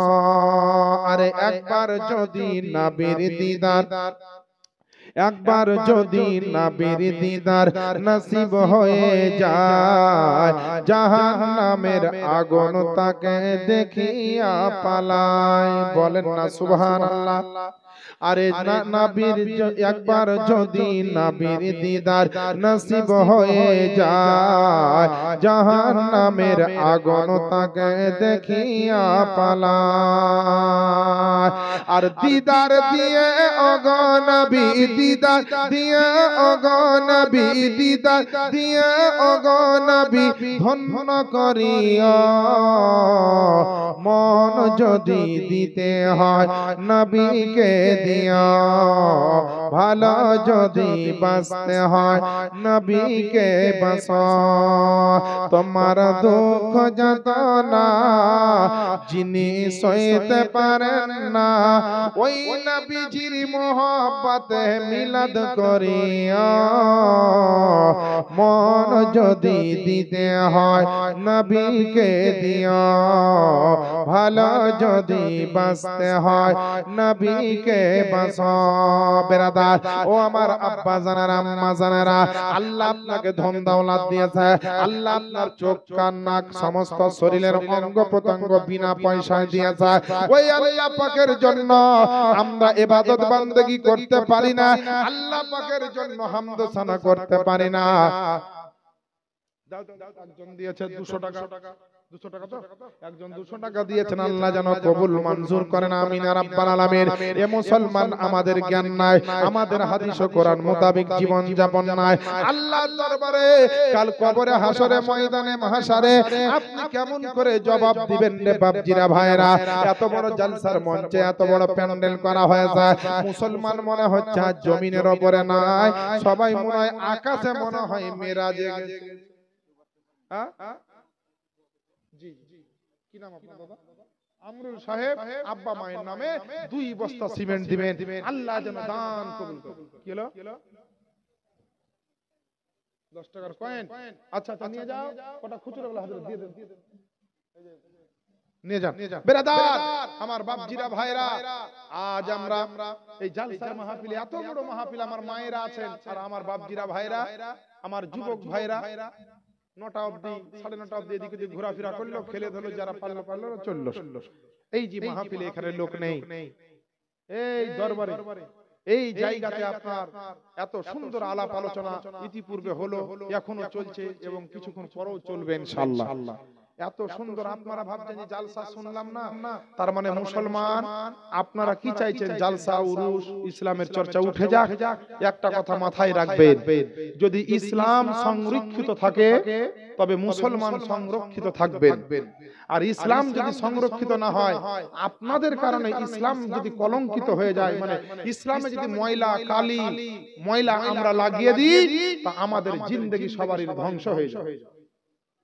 আরে একবার যদি নবীর দিদার, একবার যদি নবীর দিদার নসিব হয়ে যায়, জাহান্নামের আগুন তাকে দেখিয়া পালায়। বলেন না সুবহানাল্লাহ। আরে নবীর একবার যদি নবীর দিদার নসিব হয়ে যায়, জাহান্নামের আগুন তাকে দেখিয়া পালায়। আর দিদার দিয়ে ওগো নবী, দিদার দিয়ে ওগো নবী, দিদার দিয়ে ওগো নবী ধন্য করিও, মন যদি দিতে হয় নবীকে দিও, ভালো যদি বাঁচতে হয় নবীকে বাঁচো। তোমার দুঃখ যাতনা যিনি সইতে পারেন না, ওই নবীজির মোহব্বতে মিলাদ করিও, মন যদি দিতে হয় নবীকে দিও, ভালো যদি বাঁচতে হয় নবীকে বাঁচো। বেরাদার ও আমার আব্বা জানেরা, আম্মা জানেরা, আল্লাহ আপনাকে ধন দৌলত দিয়েছে, আল্লাহ আপনার চোখ কান নাক সমস্ত শরীরের অঙ্গ প্রত্যঙ্গ বিনা পয়সায় দিয়েছে। ওই আল্লাহ পাকের জন্য আমরা ইবাদত বান্দেগি করতে পারি না, আল্লাহ পাকের জন্য হামদ সানা করতে পারি না। একজন দিয়েছে 200 টাকা, 200 টাকা তো একজন 200 টাকা দিয়েছেন, আল্লাহ যেন কবুল মঞ্জুর করেন, আমিন ইয়া রাব্বাল আলামিন। এ মুসলমান আমাদের জ্ঞান নাই, আমাদের হাদিস ও কোরআন মোতাবেক জীবন যাপন নাই, আল্লাহর দরবারে কাল কবরে হাসরে ময়দানে মাহশারে আপনি কেমন করে জবাব দিবেন রে বাপজিরা ভাইরা। এত বড় জালসার মঞ্চে এত বড় প্যান্ডেল করা হয়েছে, মুসলমান মনে হচ্ছে জমিনের উপরে নাই, সবাই মনে হয় আকাশে, মনে হয় মেরাজে গেছে। জি কি নাম আপনার বাবা? আমরুল সাহেব আব্বা মায়ের নামে 2 বস্তা সিমেন্ট দিবেন, আল্লাহ যেন দান কবুল করেন। কি হলো? 10 টাকার কয়েন। আচ্ছা আচ্ছা নিয়ে যাও, কটা খুচরো গুলো হাজির দিয়ে দেন, নিয়ে যান। বেরাদার আমার বাপজিরা ভাইরা, আজ আমরা এই জালসার মাহফিলে, এত বড় মাহফিল, আমার মায়েরা আছেন আর আমার বাপজিরা ভাইরা, আমার যুবক ভাইরা 9টা অবধি 9:30 অবধি এদিকে ওদিকে ঘোরাফেরা করলো, খেলে ধরলো, যারা পারলো চললো। এই যে মাহফিলে এখানে লোক নেই, এই দরবারে এই জায়গাতে আপনার এত সুন্দর আলাপ আলোচনা ইতিপূর্বে হলো, এখনো চলছে এবং কিছুক্ষণ পরেও চলবে ইনশাআল্লাহ। এত সুন্দর, আপনারা ভাবছেন যে জালসা শুনলাম না, তার মানে মুসলমান আপনারা কি চাইছেন? জালসা উরুস ইসলামের চর্চা উঠে যাক। একটা কথা মাথায় রাখবেন, যদি ইসলাম সংরক্ষিত থাকে তবে মুসলমান সংরক্ষিত থাকবেন, আর ইসলাম যদি সংরক্ষিত না হয়, আপনাদের কারণে ইসলাম যদি কলঙ্কিত হয়ে যায়, মানে ইসলামে যদি ময়লা আমরা লাগিয়ে দিই, তা আমাদের জিন্দেগি সবারই ধ্বংস হয়ে যায়।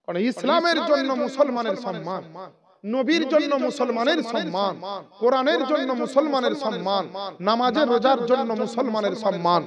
কারণ ইসলামের জন্য মুসলমানের সম্মান, নবীর জন্য মুসলমানের সম্মান, কোরআনের জন্য মুসলমানের সম্মান, নামাজের রোজার জন্য মুসলমানের সম্মান।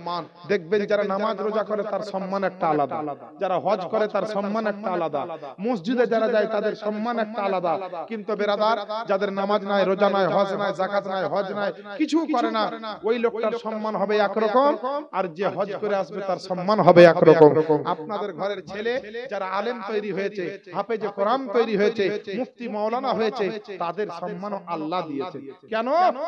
দেখবেন যারা নামাজ রোজা করে তার সম্মান একটা আলাদা, যারা হজ করে তার সম্মান একটা আলাদা, মসজিদে যারা যায় তাদের সম্মান একটা আলাদা। কিন্তু বেরাদার, যাদের নামাজ নাই, রোজা নাই, হজ নাই, যাকাত নাই, হজ নাই, কিছু করে না, ওই লোকটার সম্মান হবে একরকম, আর যে হজ করে আসবে তার সম্মান হবে একরকম। আপনাদের ঘরের ছেলে যারা আলেম তৈরি হয়েছে, হাফেজে কোরআন তৈরি হয়েছে, মুফতি মাওলানা হয়েছে, তাদের সম্মান আল্লাহ দিয়েছে। কেন?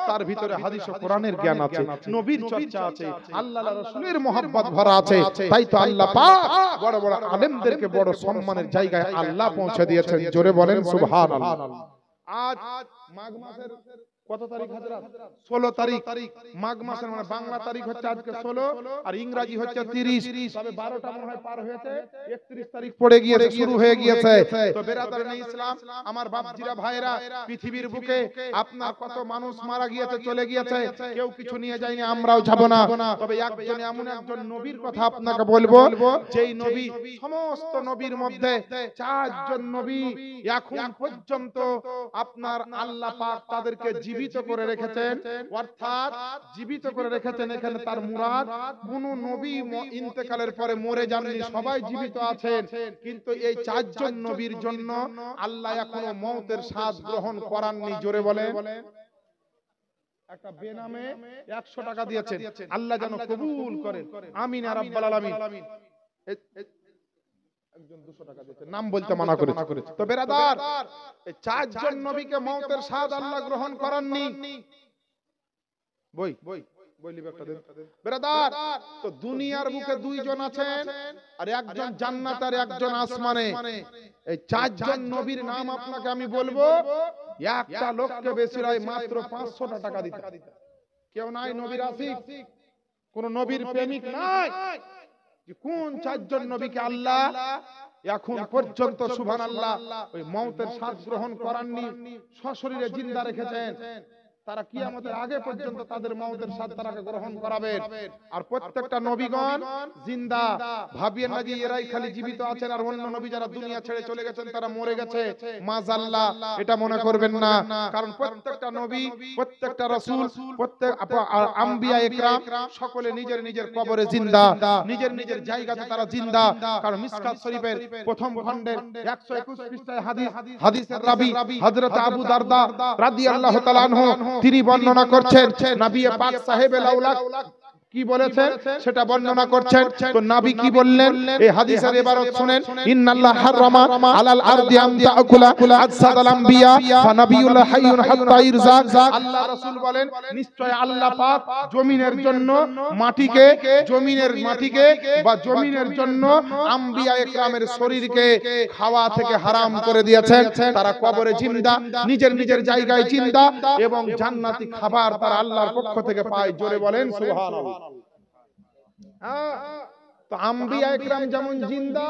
তার ভিতরে হাদিস ও কোরআনের জ্ঞান আছে, নবীর চর্চা আছে, আল্লাহর রাসূলের মহব্বত ভরা আছে। তাই তো আল্লাহ পাক বড় বড় আলেমদেরকে বড় সম্মানের জায়গায় আল্লাহ পৌঁছে দিয়েছেন। জোরে বলেন সুবহানাল্লাহ। আজ মাঘ মাসের কত তারিখ হযরত? 16 তারিখ। মাঘ মাসের মানে বাংলা তারিখ হচ্ছে আজকে 16 আর ইংরেজি হচ্ছে 30। তবে 12টা মনে হয় পার হয়েছে, 31 তারিখ পড়ে গিয়েছে, শুরু হয়ে গিয়েছে। তো বেরাদারানে ইসলাম, আমার বাপজিরা ভাইরা, পৃথিবীর বুকে আপনার কত মানুষ মারা গিয়েছে, চলে গিয়েছে, কেউ কিছু নিয়ে যায়নি, আমরাও যাব না। তবে একজন এমন একজন নবীর কথা আপনাকে বলবো, যেই নবী সমস্ত নবীর মধ্যে 4 জন নবী এখন পর্যন্ত আপনার আল্লাহ পাক তাদেরকে জীবিত করে রেখেছেন, অর্থাৎ জীবিত করে রেখেছেন। এখানে তার মুরাদ, কোন নবী ইন্তেকালের পরে মরে যাননি, সবাই জীবিত আছেন। কিন্তু এই 4 জন নবীর জন্য আল্লাহ এখনো মওতের স্বাদ গ্রহণ করাননি। জোরে বলেন। একটা বেনামে 100 টাকা দিয়েছেন, আল্লাহ যেন কবুল করেন, আমিন ইয়া রাব্বাল আলামিন। একজন 200 টাকা দিয়েছেন, নাম বলতে মানা করেছে। তো বেরাদার, এই 4 জন নবীকে মওতের স্বাদ আল্লাহ গ্রহণ করাননি। বেরাদার, তো দুনিয়ার বুকে 2 জন আছেন, আর একজন জান্নাত আর একজন আসমানে। এই 4 জন নবীর নাম আপনাকে আমি বলবো, একটা লোককে বেশি নয়, মাত্র 500 টাকা দিতে। কেউ নাই নবীর আশিক, কোন নবীর প্রেমিক নাই। কোন 4 জন নবীকে আল্লাহ এখন পর্যন্ত সুবহানাল্লাহ ওই মওতের স্বাদ গ্রহণ করাননি, সশরীরে জিন্দা রেখেছেন। তারা কিয়ামতের আগে পর্যন্ত তাদের মওতের স্বাদ তারা গ্রহণ করাবেন। আর প্রত্যেকটা নবীগণ জিন্দা, ভাবিয়েন না যে এরাই খালি জীবিত আছেন আর অন্য নবী যারা দুনিয়া ছেড়ে চলে গেছেন তারা মরে গেছে, মাযাল্লাহ, এটা মনে করবেন না। কারণ প্রত্যেকটা নবী, প্রত্যেকটা রাসূল, প্রত্যেক আম্বিয়া একরাম সকলে নিজের নিজের কবরে জিন্দা, নিজের নিজের জায়গাতে তারা জিন্দা। কারণ মিশকাত শরীফের প্রথম খণ্ডের 121 পৃষ্ঠায় হাদিসের রাবী হযরত আবু দারদা রাদিয়াল্লাহু তাআলা আনহু তিনি বর্ণনা করছেন, নবী পাক সাহেবে লাউলাক কি বলেছেন সেটা বর্ণনা করছেন। তো নবী কি বললেন এই হাদিসের ইবারত শুনেন, ইন্নাল্লাহ হারামা আলাল আরদি আন তাকুলা আজসাদাল আম্বিয়া ফানাবিয়ুল হাইয়ুন হাত্তা ইরজাক। আল্লাহ রাসূল বলেন, নিশ্চয় আল্লাহ পাক জমিনের জন্য মাটিকে, জমিনের মাটিকে বা জমিনের জন্য আম্বিয়া একরামের শরীরকে খাওয়া থেকে হারাম করে দিয়েছেন। তারা কবরে জিন্দা, নিজের নিজের জায়গায় জিন্দা, এবং জান্নাতি খাবার তারা আল্লাহর পক্ষ থেকে পায়। জোরে বলেন সুবহানাল্লাহ। তো আম্বিয়া একরাম যেমন জিন্দা,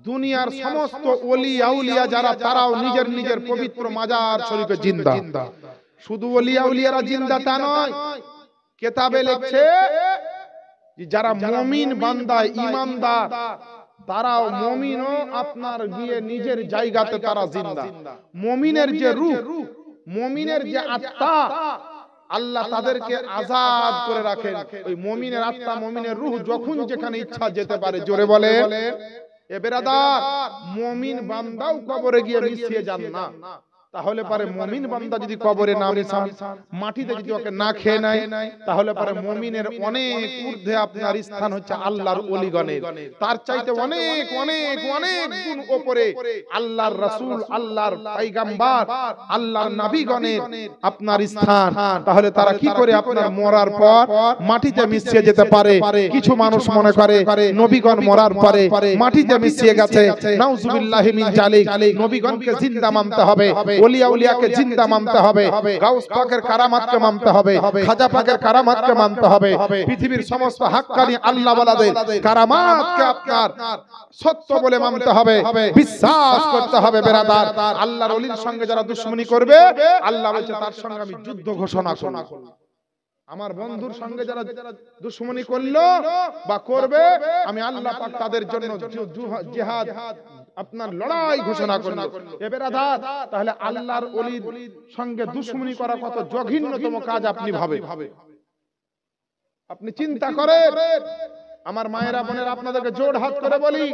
দুনিয়ার সমস্ত ওলি আউলিয়া যারা তারাও নিজের নিজের পবিত্র মাজার শরীফে জিন্দা। শুধু ওলি আউলিয়ারা জিন্দা তা নয়, কিতাবে লেখছে যারা মুমিন বান্দা ঈমানদার তারাও, মুমিনও আপনার গিয়ে নিজের জায়গাতে তারা জিন্দা। মুমিনের যে রূহ, মুমিনের যে আত্মা, আল্লাহ তাদেরকে আজাদ করে রাখেন। ওই মুমিনের আত্মা, মুমিনের রূহ যখন যেখানে ইচ্ছা যেতে পারে। জোরে বলে এ বেরাদার, মুমিন বান্দাও কবরে গিয়ে মিশিয়ে যান না। তাহলে পারে মুমিন বান্দা যদি কবরে না মিশান, মাটিতে যদি ওকে না খেয়ে নেয়, তাহলে পারে মুমিনের অনেক ঊর্ধ্বে আপনার স্থান হচ্ছে আল্লাহর ওলিগণের। তার চাইতে অনেক অনেক অনেক গুণ উপরে আল্লাহর রাসূল, আল্লাহর পয়গম্বর, আল্লাহর নবীগণের আপনার স্থান। তাহলে তারা কি করে আপনার মরার পর মাটিতে মিশিয়ে যেতে পারে? কিছু মানুষ মনে করে নবীগণ মরার পরে মাটিতে মিশিয়ে গেছে, নাউজুবিল্লাহি মিন জালিক। নবীগণকে জিন্দা মানতে হবে, ওলিয়া উলিয়াকে জিন্দা মানতে হবে, গাউস পাকের কারামাতকে মানতে হবে, খাজা পাকের কারামাতকে মানতে হবে, পৃথিবীর সমস্ত হাক্কানি আল্লাহ ওয়ালাদের কারামাতকে আপনার সত্য বলে মানতে হবে, বিশ্বাস করতে হবে। বেরাদার, আল্লাহর ওলির সঙ্গে যারা দুশমনি করবে, আল্লাহ বলছে তার সঙ্গে আমি যুদ্ধ ঘোষণা করব। আমার বন্ধুর সঙ্গে যারা দুশমনি করলো বা করবে, আমি আল্লাহ পাক তাদের জন্য জিহাদ আপনার লড়াই ঘোষণা করলো। এবার আদাত, তাহলে আল্লাহর ওলির সঙ্গে দুশমনি করা কত জঘন্যতম কাজ আপনি ভাবে, আপনি চিন্তা করেন। আমার মায়েরা বোনেরা, আপনাদেরকে জোড় হাত করে বলি,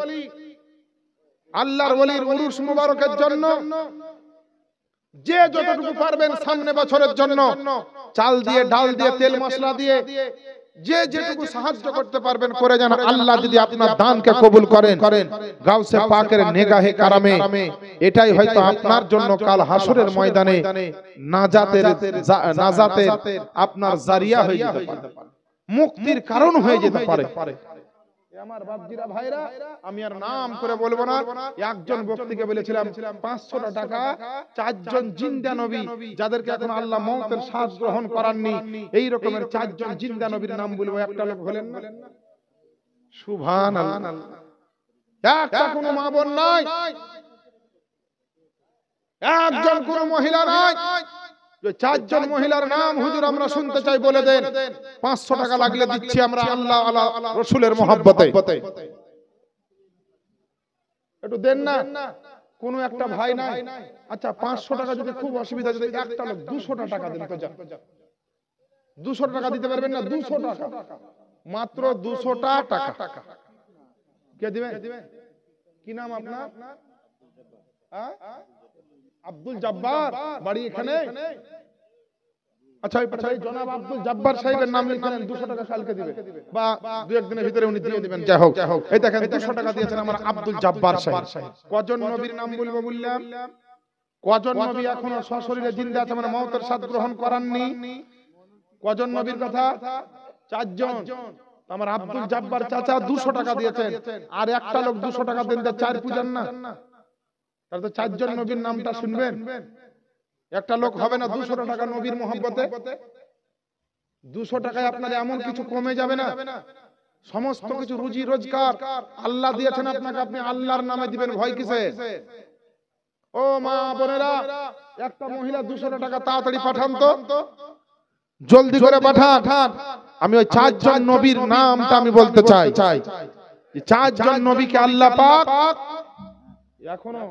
আল্লাহর ওলির উরুস মুবারকের জন্য যে যতটুকু পারবেন সামনে বছরের জন্য চাল দিয়ে, ডাল দিয়ে, তেল মশলা দিয়ে যে যেটুকু সাহায্য করতে পারবেন করে যান। আল্লাহ যদি আপনার দানকে কবুল করেন গাউসে পাকের নেগাহে কারামে, এটাই হয়তো আপনার জন্য কাল হাসরের ময়দানে নাজাতের আপনার জারিয়া হয়ে যেতে পারে, মুক্তির কারণ হয়ে যেতে পারে। আমার বাপজিরা ভাইরা, আমি আর নাম করে বলবো না। একজন ব্যক্তিকে বলেছিলাম 500 টাকা 4 জন জিন্দা নবী যাদেরকে এখন আল্লাহ মওতের স্বাদ গ্রহণ করাননি, এই রকমের 4 জন জিন্দা নবীর নাম বলবো। একটা লোক হলেন না? সুবহানাল্লাহ। একটা কোনো মা বোন নাই, একজন কোনো মহিলা নাই। 4 জন মহিলার নাম হুজুর আমরা শুনতে চাই, বলে দেন। 500 টাকা লাগলে দিচ্ছি আমরা আল্লাহ আল্লাহ রাসূলের মহব্বতে, একটু দেন না। কোন একটা ভাই নাই? আচ্ছা 500 টাকা যদি খুব অসুবিধা, যদি একটা লোক 200 টাকা দেন তো, যা 200 টাকা দিতে পারবেন না? 200 টাকা, মাত্র 200 টাকা। কে দিবেন? কি নাম আপনার? আব্দুল জব্বার, বাড়ি এখানে? আচ্ছা ওই জনাব আব্দুল জব্বার সাহেবের নাম লিখেন, 200 টাকা কালকে দিবে বা 2-1 দিনের ভিতরে উনি দিয়ে দিবেন। যাই হোক, এই দেখেন 200 টাকা দিয়েছেন আমার আব্দুল জব্বার সাহেব। কজন নবীর নাম বলবো বললাম? কজন নবী এখনো সশরীরে জিন্দা আছে, মানে মওতের স্বাদ গ্রহণ করাননি? কজন নবীর কথা? 4 জন। আমার আব্দুল জব্বার চাচা 200 টাকা দিয়েছেন, আর একটা লোক 200 টাকা দেন, 4 পূজান না? তাহলে তো 4 জন নবীর নামটা শুনবেন, একটা লোক হবে না 200 টাকা নবীর মহব্বতে। 200 টাকায় আপনার এমন কিছু কমে যাবে না, সমস্ত কিছু রুজি রোজগার আল্লাহ দিয়েছেন আপনাকে, আপনি আল্লাহর নামে দিবেন, ভয় কিসে? ও মা বোনেরা, একটা মহিলা 200 টাকা তাড়াতাড়ি পাঠান তো, জলদি করে পাঠান। আমি ওই 4 জন নবীর নামটা আমি বলতে চাই। 4 জন নবীকে আল্লাহ পাক এখনো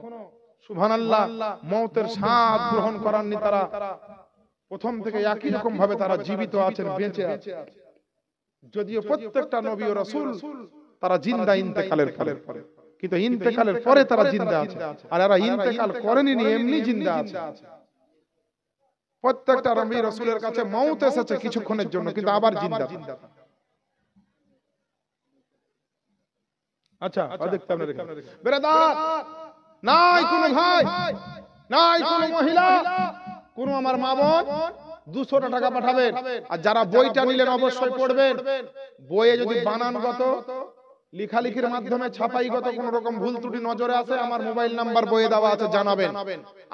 সুবহানাল্লাহ মওতের স্বাদ গ্রহণ করাননি। তারা প্রথম থেকে একই রকম ভাবে তারা জীবিত আছেন, বেঁচে আছেন। যদিও প্রত্যেকটা নবী ও রাসূল তারা জিন্দা ইন্তেকালের পরে, কিন্তু ইন্তেকালের পরে তারা জিন্দা আছে, আর এরা ইন্তেকাল করেনি, এমনি জিন্দা আছে। প্রত্যেকটা নবী রাসূলের কাছে মওত এসেছে কিছুক্ষণের জন্য, কিন্তু আবার জিন্দা। আচ্ছা দেখতে আপনারা বেরাদার, নাই কোনো ভাই, নাই কোনো মহিলা, কোন আমার মা বোন 200 টাকা পাঠাবেন। আর যারা বইটা নিলেন অবশ্যই পড়বেন। বইয়ে যদি বানানগত, লেখালেখির মাধ্যমে ছাপাইগত কোন রকম ভুল ত্রুটি নজরে আসে, আমার মোবাইল নাম্বার বইয়ে দেওয়া আছে, জানাবেন।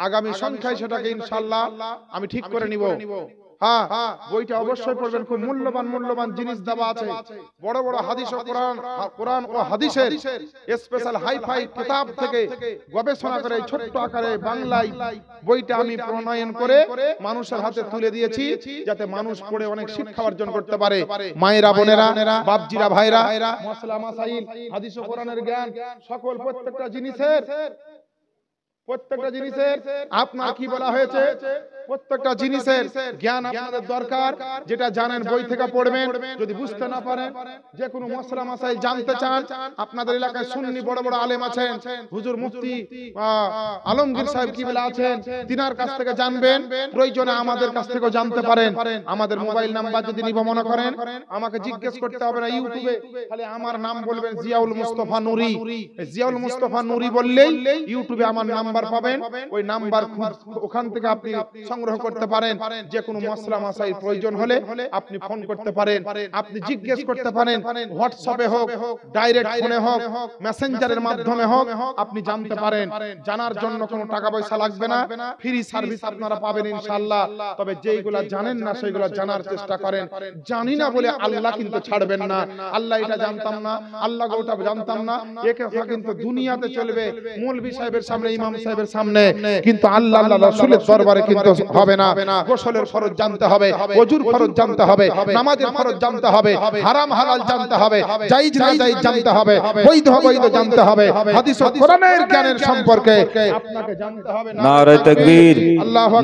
আগামী সংখ্যায় সেটাকে ইনশাআল্লাহ আমি ঠিক করে নিব। হ্যাঁ, বইটা অবশ্যই পড়বেন, খুব মূল্যবান জিনিস দেওয়া আছে। বড় বড় হাদিস ও কোরআন ও হাদিসের স্পেশাল হাইফাই কিতাব থেকে গবেষণা করে ছোট্ট আকারে বাংলায় বইটা আমি প্রণয়ন করে মানুষের হাতে তুলে দিয়েছি, যাতে মানুষ পড়ে অনেক শিক্ষা অর্জন করতে পারে। মায়েরা বোনেরা, বাপজিরা ভাইরা, মাসলা মাসাইল, হাদিস ও কোরআনের জ্ঞান, সকল প্রত্যেকটা জিনিসের আপনার কি বলা হয়েছে, প্রত্যেকটা জিনিসের জ্ঞান আপনাদের দরকার, যেটা জানেন বই থেকে পড়বেন। যদি বুঝতে না পারেন, যে কোনো মশলা মাসাইল জানতে চান, আপনাদের এলাকায় সুন্নি বড় বড় আলেম আছেন, হুজুর মুফতি আলমগীর সাহেব কিবলা আছেন, তিনার কাছ থেকে জানবেন। প্রয়োজনে আমাদের কাছ থেকেও জানতে পারেন। আমাদের মোবাইল নাম্বার যদি নিব মনে করেন, আমাকে জিজ্ঞেস করতে হবে না ইউটিউবে, খালি আমার নাম বলবেন জিয়াউল মুস্তাফা নুরি। জিয়াউল মুস্তাফা নুরি বললেই ইউটিউবে আমার নাম্বার পাবেন। ওই নাম্বার ওখান থেকে আপনি সংগ্রহ করতে পারেন। যে কোনো মশলা মাসাইল প্রয়োজন হলে আপনি ফোন করতে পারেন, আপনি জিজ্ঞেস করতে পারেন। হোয়াটসঅ্যাপে হোক, ডাইরেক্ট ফোনে হোক, মেসেঞ্জারের মাধ্যমে হোক, আপনি জানতে পারেন। জানার জন্য কোনো টাকা পয়সা লাগবে না, ফ্রি সার্ভিস আপনারা পাবেন ইনশাআল্লাহ। তবে যেইগুলা জানেন না সেইগুলা জানার চেষ্টা করেন। জানি না বলে আল্লাহ কিন্তু ছাড়বেন না। আল্লাহ এটা জানতাম না, আল্লাহ ওটা জানতাম না, একে কিন্তু দুনিয়াতে চলবে মৌলভী সাহেবের সামনে, ইমাম সাহেবের সামনে, কিন্তু আল্লাহ আল্লাহ রাসূলের দরবারে কিন্তু হবে না। গোসলের ফরজ জানতে হবে, ওযুর ফরজ জানতে হবে, নামাজের ফরজ জানতে হবে, হারাম হালাল জানতে হবে, জায়েজ না জায়েজ জানতে হবে, বৈধ অবৈধ জানতে হবে, হাদিস ও কোরআনের জ্ঞানের সম্পর্কে আপনাকে জানতে হবে। নারে তাকবীর,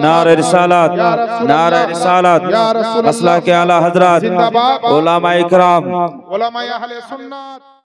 নারে রিসালাত, নারে রিসালাত, মাসলাকে আলা হযরত, উলামায়ে ইকরাম, উলামায়ে আহলে সুন্নাত।